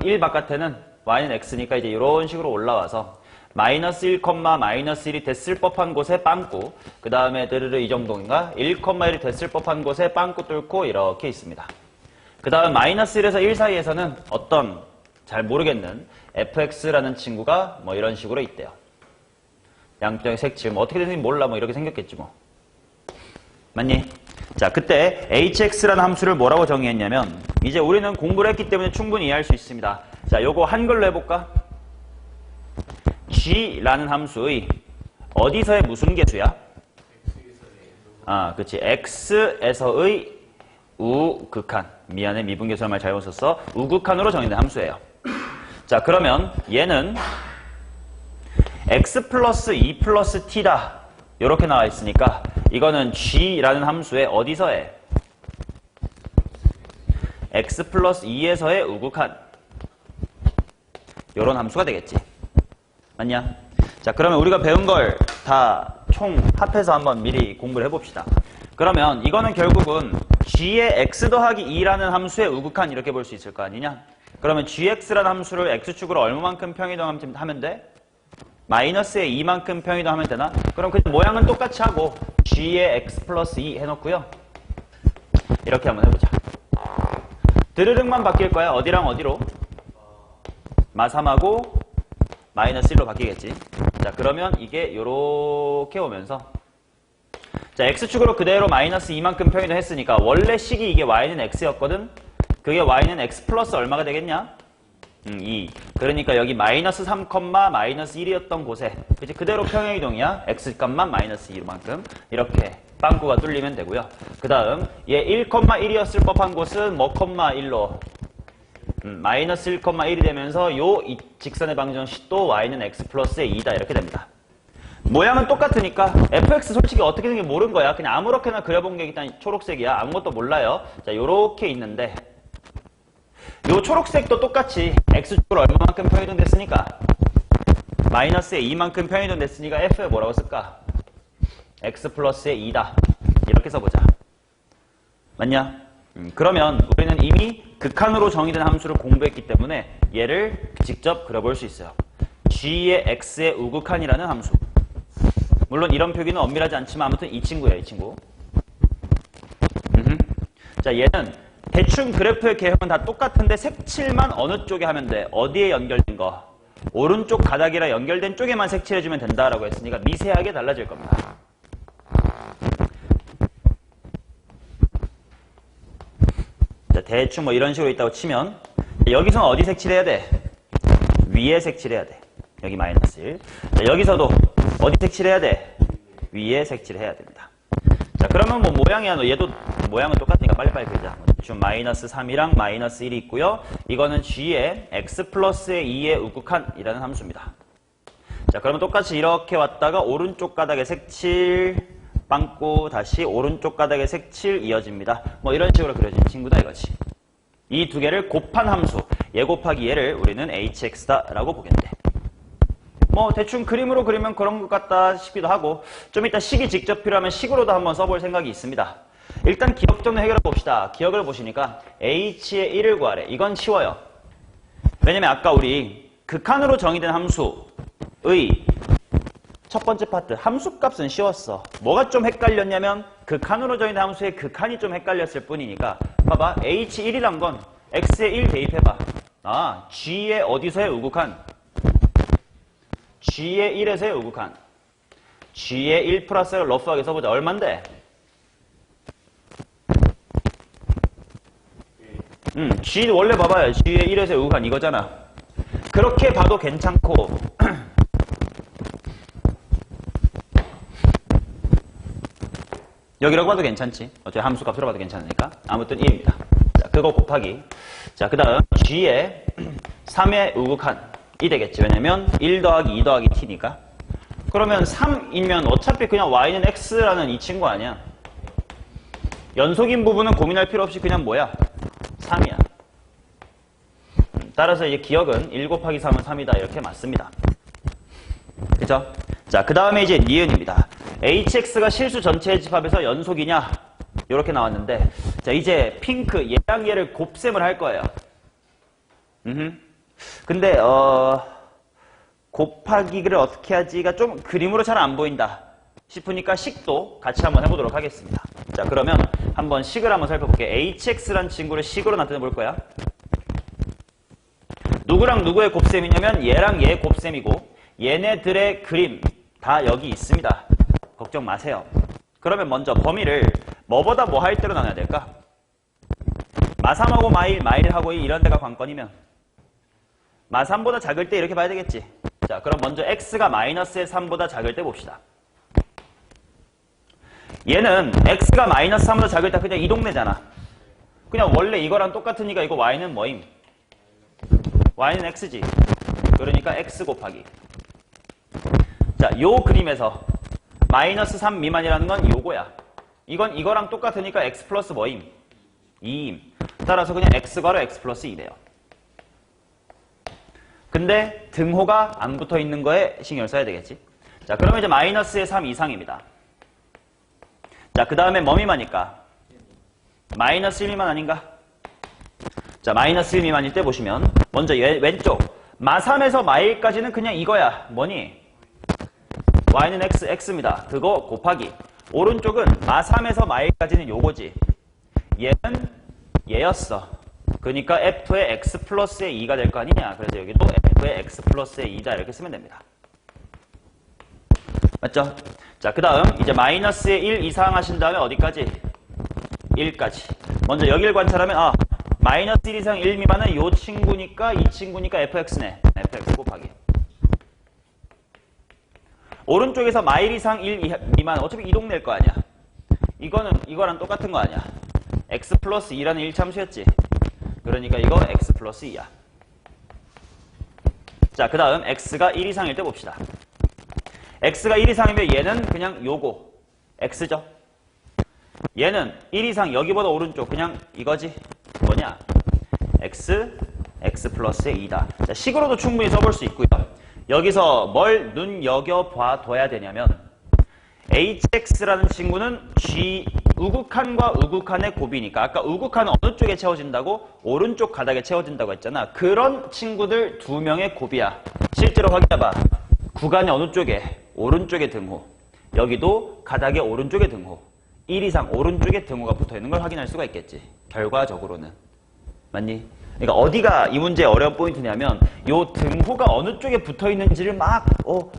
1 바깥에는 y는 x니까 이제 이런 식으로 올라와서 마이너스 1, 마이너스 1이 됐을 법한 곳에 빵꾸, 그 다음에 드르르 이 정도인가 1,1이 됐을 법한 곳에 빵꾸 뚫고 이렇게 있습니다. 그 다음 마이너스 1에서 1 사이에서는 어떤 잘 모르겠는 fx라는 친구가 뭐 이런 식으로 있대요. 양쪽의 색칠 뭐 어떻게 되는지 몰라 뭐 이렇게 생겼겠지 뭐. 맞니? 자, 그때 hx라는 함수를 뭐라고 정의했냐면 이제 우리는 공부를 했기 때문에 충분히 이해할 수 있습니다. 자, 요거 한글로 해볼까? g라는 함수의 어디서의 무슨 계수야? 그치. x에서의 우극한. 미안해, 미분계수란 말 잘못 썼어. 우극한으로 정의된 함수예요. 자, 그러면 얘는 x 플러스 2 플러스 t다. 이렇게 나와 있으니까 이거는 g라는 함수의 어디서의? x 플러스 2에서의 우극한. 요런 함수가 되겠지. 맞냐? 자, 그러면 우리가 배운 걸 다 총 합해서 한번 미리 공부를 해봅시다. 그러면 이거는 결국은 g의 x 더하기 2라는 함수의 우극한 이렇게 볼 수 있을 거 아니냐? 그러면 gx라는 함수를 x축으로 얼마만큼 평이동하면 돼? 마이너스의 2만큼 평이동하면 되나? 그럼 그냥 모양은 똑같이 하고 g의 x 플러스 2 해놓고요. 이렇게 한번 해보자. 드르륵만 바뀔 거야. 어디랑 어디로? 마3하고 마이너스 1로 바뀌겠지. 자, 그러면 이게 요렇게 오면서 자, x축으로 그대로 마이너스 2만큼 평이동 했으니까 원래 식이 이게 y는 x였거든? 그게 y는 x 플러스 얼마가 되겠냐? 2. 그러니까 여기 마이너스 3, 마이너스 1이었던 곳에 그치? 그대로 평행이동이야. x값만 마이너스 2만큼 이렇게 빵꾸가 뚫리면 되고요. 그 다음 얘 1,1이었을 법한 곳은 뭐, 1로 마이너스 1,1이 되면서 요 직선의 방정식 또 y는 x 플러스의 2다 이렇게 됩니다. 모양은 똑같으니까 fx 솔직히 어떻게 되는지 모른 거야. 그냥 아무렇게나 그려본 게 일단 초록색이야. 아무것도 몰라요. 자, 요렇게 있는데 요 초록색도 똑같이 x축으로 얼마만큼 평이동 됐으니까 마이너스의 2만큼 평이동 됐으니까 f에 뭐라고 쓸까? x 플러스의 2다. 이렇게 써보자. 맞냐? 그러면 우리는 이미 극한으로 정의된 함수를 공부했기 때문에 얘를 직접 그려볼 수 있어요. g의 x의 우극한이라는 함수. 물론 이런 표기는 엄밀하지 않지만 아무튼 이 친구야, 이 친구. 자, 얘는 대충 그래프의 개형은 다 똑같은데 색칠만 어느 쪽에 하면 돼? 어디에 연결된 거? 오른쪽 가닥이랑 연결된 쪽에만 색칠해주면 된다라고 했으니까 미세하게 달라질 겁니다. 자, 대충 뭐 이런 식으로 있다고 치면 여기서는 어디 색칠해야 돼? 위에 색칠해야 돼. 여기 마이너스 1. 자, 여기서도 어디 색칠해야 돼? 위에 색칠해야 됩니다. 자, 그러면 뭐 모양이야. 얘도 모양은 똑같으니까 빨리빨리 그리자. 지금 마이너스 3이랑 마이너스 1이 있고요. 이거는 g의 x 플러스의 2의 우극한이라는 함수입니다. 자, 그러면 똑같이 이렇게 왔다가 오른쪽 가닥에 색칠, 빵꾸, 다시 오른쪽 가닥에 색칠 이어집니다. 뭐 이런 식으로 그려진 친구다 이거지. 이 두 개를 곱한 함수, 얘 곱하기 얘를 우리는 hx다라고 보겠네. 뭐 대충 그림으로 그리면 그런 것 같다 싶기도 하고 좀 이따 식이 직접 필요하면 식으로도 한번 써볼 생각이 있습니다. 일단 기억 정도 해결해 봅시다. 기억을 보시니까 h의 1을 구하래. 이건 쉬워요. 왜냐면 아까 우리 극한으로 정의된 함수의 첫 번째 파트 함수값은 쉬웠어. 뭐가 좀 헷갈렸냐면 극한으로 정의된 함수의 극한이 좀 헷갈렸을 뿐이니까 봐봐. h1이란 건 x에 1 대입해봐. g의 어디서의 우극한? g의 1에서의 우극한. g의 1 플러스를 러프하게 써보자. 얼만데? g 원래 봐봐요. g의 1에서의 우극한 이거잖아. 그렇게 봐도 괜찮고 여기라고 봐도 괜찮지. 어차피 함수값으로 봐도 괜찮으니까. 아무튼 1입니다. 자, 그거 곱하기. 자, 그 다음 g의 3의 우극한이 되겠지. 왜냐면 1 더하기 2 더하기 t니까. 그러면 3이면 어차피 그냥 y는 x라는 이 친구 아니야. 연속인 부분은 고민할 필요 없이 그냥 뭐야? 3이야. 따라서 이제 기억은 1 곱하기 3은 3이다. 이렇게 맞습니다. 그죠? 자, 그 다음에 이제 니은입니다. hx가 실수 전체의 집합에서 연속이냐? 이렇게 나왔는데, 자, 이제 핑크, 얘랑 얘를 곱셈을 할 거예요. 근데, 곱하기를 어떻게 하지가 좀 그림으로 잘 안 보인다 싶으니까 식도 같이 한번 해보도록 하겠습니다. 자, 그러면 한번 식을 한번 살펴볼게요. hx란 친구를 식으로 나타내 볼 거야. 누구랑 누구의 곱셈이냐면 얘랑 얘의 곱셈이고 얘네들의 그림 다 여기 있습니다. 걱정 마세요. 그러면 먼저 범위를 뭐보다 뭐 할 때로 나눠야 될까? 마3하고 마1, 마1하고 2 이런 데가 관건이면 마3보다 작을 때 이렇게 봐야 되겠지. 자, 그럼 먼저 x가 마이너스의 3보다 작을 때 봅시다. 얘는 x가 마이너스 3보다 작을 때 그냥 이 동네잖아. 그냥 원래 이거랑 똑같으니까 이거 y는 뭐임? y는 x지. 그러니까 x 곱하기. 자, 요 그림에서 마이너스 3 미만이라는 건 요거야. 이건 이거랑 똑같으니까 x 플러스 뭐임? 2임. 따라서 그냥 x괄호 x 플러스 2래요. 근데 등호가 안 붙어 있는 거에 신경을 써야 되겠지. 자, 그러면 이제 마이너스의 3 이상입니다. 자, 그 다음에 뭐 미만일까? 마이너스 1 미만 아닌가? 자, 마이너스 1 미만일 때 보시면 먼저 왼쪽 마3에서 마1까지는 그냥 이거야. 뭐니? y는 x, x입니다. 그거 곱하기. 오른쪽은 마3에서 마1까지는 요거지. 얘는 얘였어. 그러니까 f의 x 플러스의 2가 될 거 아니냐. 그래서 여기도 f의 x 플러스의 2다 이렇게 쓰면 됩니다. 맞죠? 자, 그 다음 이제 마이너스의 1 이상 하신 다음에 어디까지? 1까지. 먼저 여기를 관찰하면 마이너스 1 이상 1 미만은 요 친구니까 이 친구니까 fx네. fx 곱하기. 오른쪽에서 마1 이상 1 미만 어차피 이 동네일 거 아니야. 이거는 이거랑 똑같은 거 아니야. x 플러스 2라는 1참수였지. 그러니까 이거 x 플러스 2야. 자, 그 다음 x가 1 이상일 때 봅시다. x가 1 이상이면 얘는 그냥 요거 x죠. 얘는 1 이상 여기보다 오른쪽 그냥 이거지. 뭐냐? x 플러스의 2다. 자, 식으로도 충분히 써볼 수 있고요. 여기서 뭘 눈여겨봐 둬야 되냐면 hx라는 친구는 우극한과 우극한의 곱이니까 아까 우극한은 어느 쪽에 채워진다고? 오른쪽 가닥에 채워진다고 했잖아. 그런 친구들 두 명의 곱이야. 실제로 확인해봐. 구간이 어느 쪽에? 오른쪽에 등호. 여기도 가닥의 오른쪽에 등호. 1 이상 오른쪽에 등호가 붙어있는 걸 확인할 수가 있겠지. 결과적으로는. 맞니? 그러니까 어디가 이 문제의 어려운 포인트냐면 요 등호가 어느 쪽에 붙어있는지를 막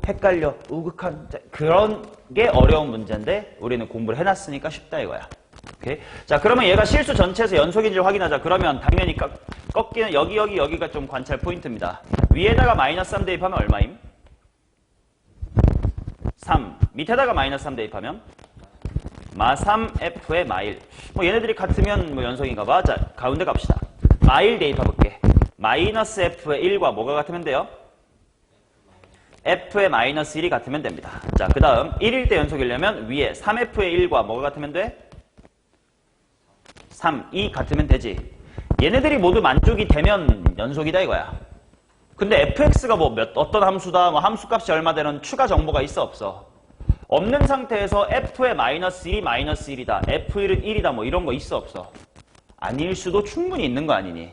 헷갈려. 우극한 그런 게 어려운 문제인데 우리는 공부를 해놨으니까 쉽다 이거야. 오케이? 자, 그러면 얘가 실수 전체에서 연속인지를 확인하자. 그러면 당연히 꺾이는 여기가 좀 관찰 포인트입니다. 위에다가 마이너스 3 대입하면 얼마임? 3. 밑에다가 마이너스 3 대입하면 마3f의 마1. 뭐 얘네들이 같으면 뭐 연속인가 봐. 자, 가운데 갑시다. 마1 대입해볼게. 마이너스 f의 1과 뭐가 같으면 돼요? f의 마이너스 1이 같으면 됩니다. 자, 그 다음 1일 때 연속이려면 위에 3f의 1과 뭐가 같으면 돼? 3, 2 같으면 되지. 얘네들이 모두 만족이 되면 연속이다 이거야. 근데 fx가 뭐 어떤 함수다, 뭐 함수값이 얼마 되는 추가 정보가 있어 없어? 없는 상태에서 f의 마이너스 1이 마이너스 1이다. f1은 1이다. 뭐 이런 거 있어 없어? 아닐 수도 충분히 있는 거 아니니?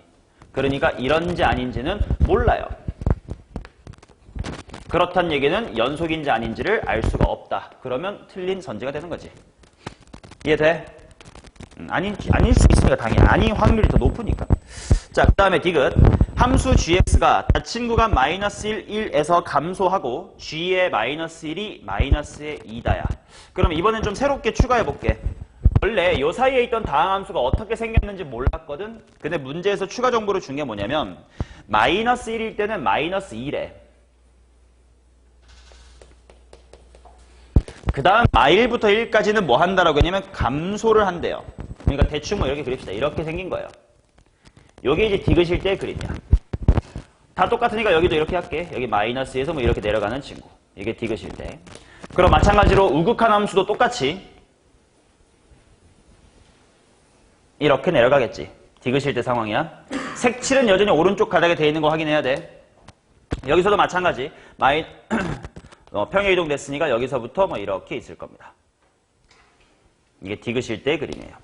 그러니까 이런지 아닌지는 몰라요. 그렇단 얘기는 연속인지 아닌지를 알 수가 없다. 그러면 틀린 선지가 되는 거지. 이해돼? 아닐 수 있으니까 당연히 아닌 확률이 더 높으니까. 자, 그 다음에 디귿. 함수 gx가 닫힌 구간 마이너스 1, 1에서 감소하고 g의 마이너스 1이 마이너스의 2다야. 그럼 이번엔 좀 새롭게 추가해볼게. 원래 요 사이에 있던 다항함수가 어떻게 생겼는지 몰랐거든? 근데 문제에서 추가 정보를 준 게 뭐냐면 마이너스 1일 때는 마이너스 2래. 그 다음 마1부터 1까지는 뭐 한다라고 했냐면 감소를 한대요. 그러니까 대충 뭐 이렇게 그립시다. 이렇게 생긴 거예요. 요게 이제 디귿일 때의 그림이야. 다 똑같으니까 여기도 이렇게 할게. 여기 마이너스에서 뭐 이렇게 내려가는 친구. 이게 디귿일 때. 그럼 마찬가지로 우극한 함수도 똑같이 이렇게 내려가겠지. 디귿일 때 상황이야. 색칠은 여전히 오른쪽 가닥에 돼 있는 거 확인해야 돼. 여기서도 마찬가지. 평행 이동됐으니까 여기서부터 뭐 이렇게 있을 겁니다. 이게 디귿일 때의 그림이에요.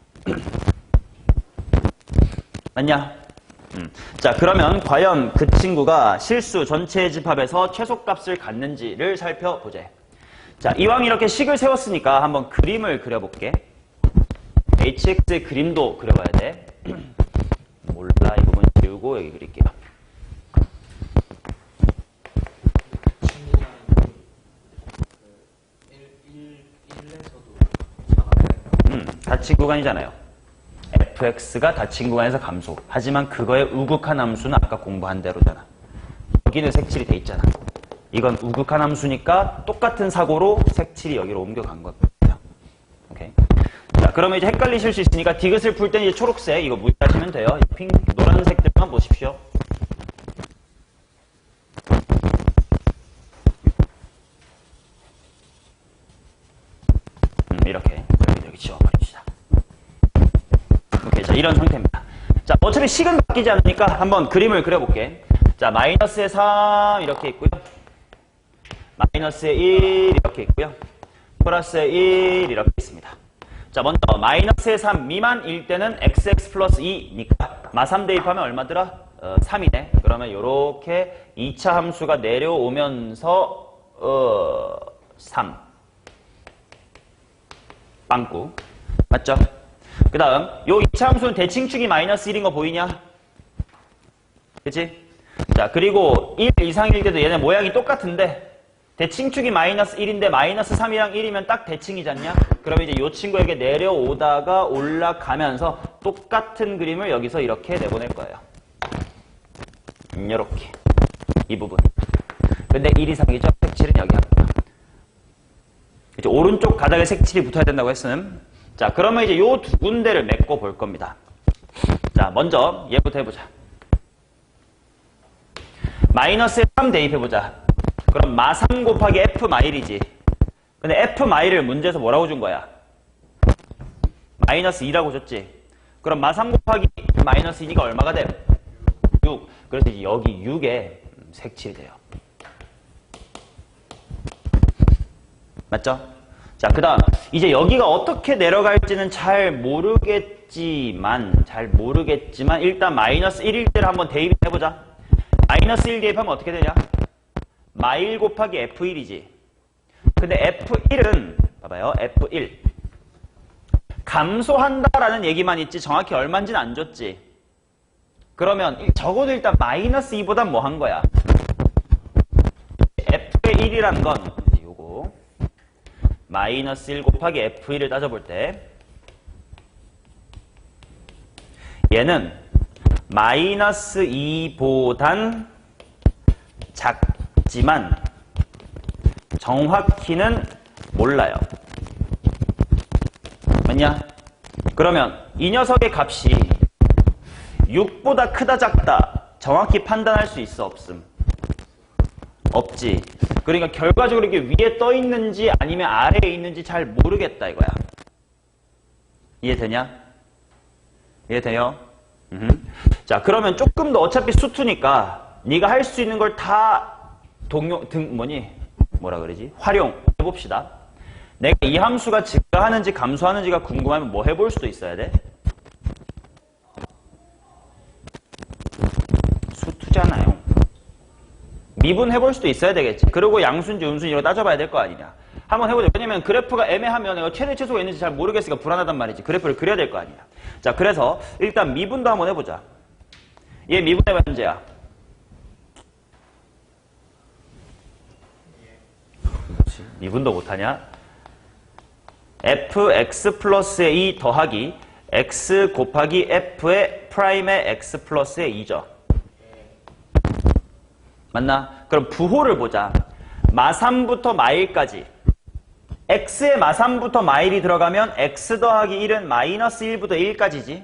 맞냐? 자, 그러면 과연 그 친구가 실수 전체의 집합에서 최소값을 갖는지를 살펴보자. 자, 이왕 이렇게 식을 세웠으니까 한번 그림을 그려볼게. hx의 그림도 그려봐야 돼. 몰라, 이 부분 지우고 여기 그릴게요. 닫힌 구간이잖아요. fx가 닫힌 구간에서 감소. 하지만 그거의 우극한 함수는 아까 공부한 대로잖아. 여기는 색칠이 돼 있잖아. 이건 우극한 함수니까 똑같은 사고로 색칠이 여기로 옮겨간 거거든요. 오케이. 자, 그러면 이제 헷갈리실 수 있으니까 디귿을 풀 때는 이제 초록색 이거 무시하시면 돼요. 핑, 노란색들만 보십시오. 이렇게 여기 지워버립시다. 오케이, 자 이런 상태입니다. 자, 어차피 식은 바뀌지 않으니까 한번 그림을 그려볼게. 자, 마이너스의 3 이렇게 있고요. 마이너스의 1 이렇게 있고요. 플러스의 1 이렇게 있습니다. 자, 먼저 마이너스의 3 미만일 때는 xx 플러스 2니까 마3 대입하면 얼마더라? 3이네. 그러면 이렇게 2차 함수가 내려오면서 3 빵꾸. 맞죠? 그 다음 요 2차 함수는 대칭축이 마이너스 1인 거 보이냐? 그치? 자, 그리고 1 이상일 때도 얘네 모양이 똑같은데 대칭축이 마이너스 1인데 마이너스 3이랑 1이면 딱 대칭이지 않냐? 그러면 이제 요 친구에게 내려오다가 올라가면서 똑같은 그림을 여기서 이렇게 내보낼 거예요. 요렇게. 이 부분. 근데 1 이상이죠? 색칠은 여기 합니다. 이제 오른쪽 가닥에 색칠이 붙어야 된다고 했음. 자, 그러면 이제 요 두 군데를 메꿔 볼 겁니다. 자, 먼저 얘부터 해보자. 마이너스에 3 대입해보자. 그럼 마3 곱하기 f 마일이지. 근데 f 마일을 문제에서 뭐라고 준 거야? 마이너스 2라고 줬지. 그럼 마3 곱하기 마이너스 2니까 얼마가 돼? 6. 그래서 이제 여기 6에 색칠이 돼요. 맞죠? 자, 그 다음 이제 여기가 어떻게 내려갈지는 잘 모르겠지만 일단 마이너스 1일 때를 한번 대입해보자. 마이너스 1 대입하면 어떻게 되냐? 마1 곱하기 f1이지. 근데 f1은 봐봐요. f1 감소한다라는 얘기만 있지 정확히 얼마인지는 안 줬지. 그러면 적어도 일단 마이너스 2보단 뭐 한 거야? f의 1이란 건 요거 마이너스 1 곱하기 f1을 따져볼 때 얘는 마이너스 2보단 작지만 정확히는 몰라요. 맞냐? 그러면 이 녀석의 값이 6보다 크다 작다 정확히 판단할 수 있어 없음? 없지. 그러니까 결과적으로 이게 위에 떠 있는지 아니면 아래에 있는지 잘 모르겠다 이거야. 이해되냐? 이해돼요? 자, 그러면 조금 더 어차피 수투니까 네가 할 수 있는 걸 다 활용해봅시다. 내가 이 함수가 증가하는지 감소하는지가 궁금하면 뭐 해볼 수도 있어야 돼? 수투잖아요. 미분해볼 수도 있어야 되겠지. 그리고 양수인지 음수인지 이거 따져봐야 될 거 아니냐. 한번 해보자. 왜냐면 그래프가 애매하면 내가 최대 최소가 있는지 잘 모르겠으니까 불안하단 말이지. 그래프를 그려야 될 거 아니야. 자, 그래서 일단 미분도 한번 해보자. 얘 미분해봐 현재야. 그렇지. 미분도 못하냐? fx 플러스의 2 더하기 x 곱하기 f의 프라임의 x 플러스의 2죠. 맞나? 그럼 부호를 보자. 마3부터 마일까지. x의 마3부터 마일이 들어가면 x 더하기 1은 마이너스 1부터 1까지지.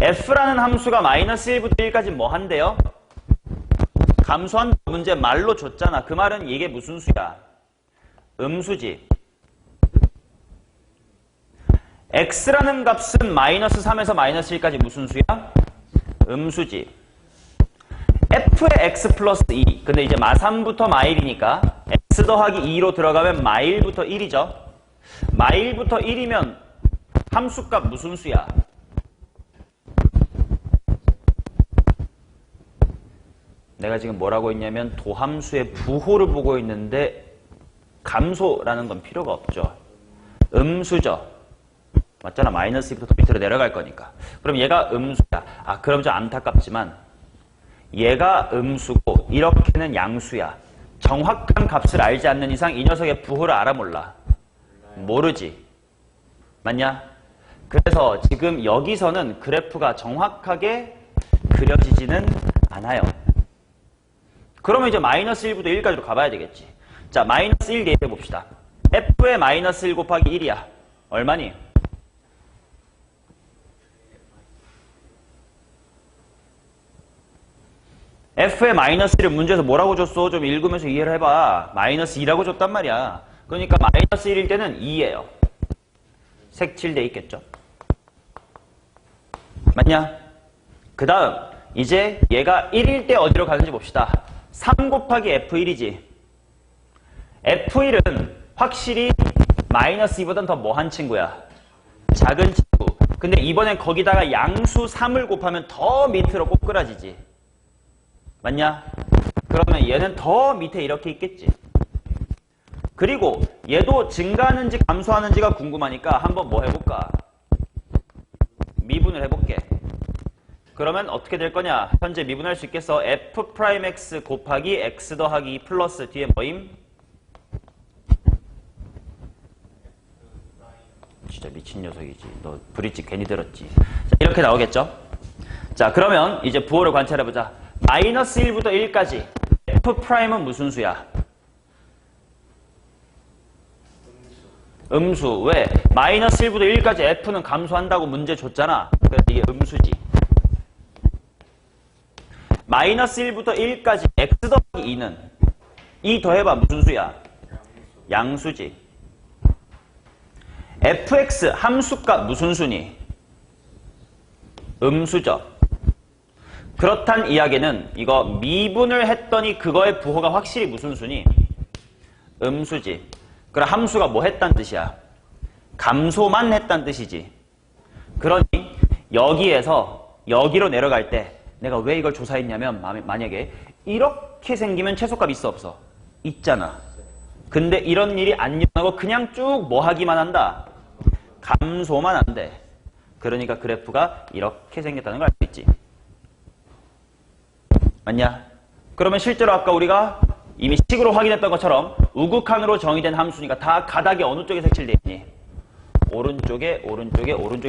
f라는 함수가 마이너스 1부터 1까지 뭐 한대요? 감소한 문제 말로 줬잖아. 그 말은 이게 무슨 수야? 음수지. x라는 값은 마이너스 3에서 마이너스 1까지 무슨 수야? 음수지. f의 x 플러스 2. 근데 이제 마3부터 마일이니까 x 더하기 2로 들어가면 마일부터 1이죠. 마일부터 1이면 함수값 무슨 수야? 내가 지금 뭐라고 했냐면 도함수의 부호를 보고 있는데 감소라는 건 필요가 없죠. 음수죠. 맞잖아. 마이너스 2부터 더 밑으로 내려갈 거니까. 그럼 얘가 음수야. 아, 그럼 좀 안타깝지만 얘가 음수고 이렇게는 양수야. 정확한 값을 알지 않는 이상 이 녀석의 부호를 알아 몰라? 모르지. 맞냐? 그래서 지금 여기서는 그래프가 정확하게 그려지지는 않아요. 그러면 이제 마이너스 1부터 1까지로 가봐야 되겠지. 자, 마이너스 1 대입해 봅시다. f의 마이너스 1 곱하기 1이야. 얼마니? f의 마이너스 1을 문제에서 뭐라고 줬어? 좀 읽으면서 이해를 해봐. 마이너스 2라고 줬단 말이야. 그러니까 마이너스 1일 때는 2예요. 색칠돼 있겠죠? 맞냐? 그 다음 이제 얘가 1일 때 어디로 가는지 봅시다. 3 곱하기 F1이지. F1은 확실히 마이너스 2보단 더 뭐한 친구야? 작은 친구. 근데 이번엔 거기다가 양수 3을 곱하면 더 밑으로 꼬꾸라지지. 맞냐? 그러면 얘는 더 밑에 이렇게 있겠지. 그리고 얘도 증가하는지 감소하는지가 궁금하니까 한번 뭐 해볼까? 미분을 해볼게. 그러면 어떻게 될 거냐? 현재 미분할 수 있겠어? f'x 곱하기 x 더하기 2 플러스 뒤에 뭐임? 진짜 미친 녀석이지. 너 브릿지 괜히 들었지. 자, 이렇게 나오겠죠? 자, 그러면 이제 부호를 관찰해보자. 마이너스 1부터 1까지 f'은 무슨 수야? 음수. 왜? 마이너스 1부터 1까지 f는 감소한다고 문제 줬잖아. 그래서 이게 음수지. 마이너스 1부터 1까지 x 더하기 2는 2 더해봐 무슨 수야? 양수지. fx 함수값 무슨 수니? 음수죠. 그렇단 이야기는 이거 미분을 했더니 그거의 부호가 확실히 무슨 수니? 음수지. 그럼 함수가 뭐 했단 뜻이야? 감소만 했단 뜻이지. 그러니 여기에서 여기로 내려갈 때 내가 왜 이걸 조사했냐면 만약에 이렇게 생기면 최소값 있어 없어? 있잖아. 근데 이런 일이 안 일어나고 그냥 쭉 뭐 하기만 한다? 감소만 한대. 그러니까 그래프가 이렇게 생겼다는 걸 알 수 있지. 맞냐? 그러면 실제로 아까 우리가 이미 식으로 확인했던 것처럼 우극한으로 정의된 함수니까 다 가닥이 어느 쪽에 색칠되어 있니? 오른쪽에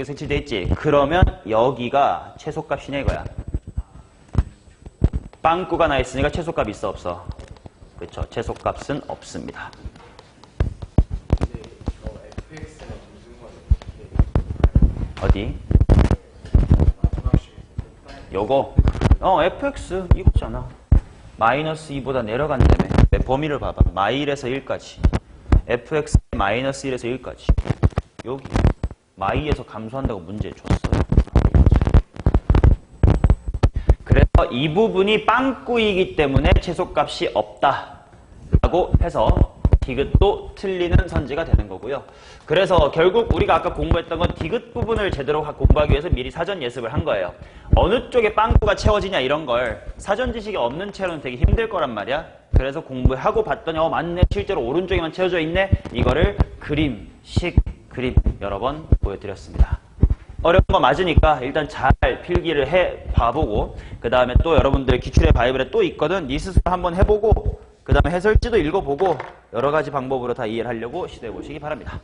색칠되어 있지. 그러면 여기가 최소값이냐 이거야. 빵꾸가 나 있으니까 최소값 있어 없어? 그렇죠. 최소값은 없습니다. 어디? 요거 fx 이거잖아. 마이너스 2보다 내려간다며. 범위를 봐봐. 마일에서 1까지. fx 마이너스 1에서 1까지. 여기 마이에서 감소한다고 문제 줬어요. 그래서 이 부분이 빵꾸이기 때문에 최소값이 없다라고 해서 디귿도 틀리는 선지가 되는 거고요. 그래서 결국 우리가 아까 공부했던 건 디귿 부분을 제대로 공부하기 위해서 미리 사전 예습을 한 거예요. 어느 쪽에 빵꾸가 채워지냐 이런 걸 사전 지식이 없는 채로는 되게 힘들 거란 말이야. 그래서 공부하고 봤더니 맞네. 실제로 오른쪽에만 채워져 있네. 이거를 그림 여러 번 보여드렸습니다. 어려운 거 맞으니까 일단 잘 필기를 해 봐보고 그 다음에 또 여러분들 기출의 바이블에 또 있거든. 니 스스로 한번 해보고 그 다음에 해설지도 읽어보고 여러 가지 방법으로 다 이해를 하려고 시도해 보시기 바랍니다.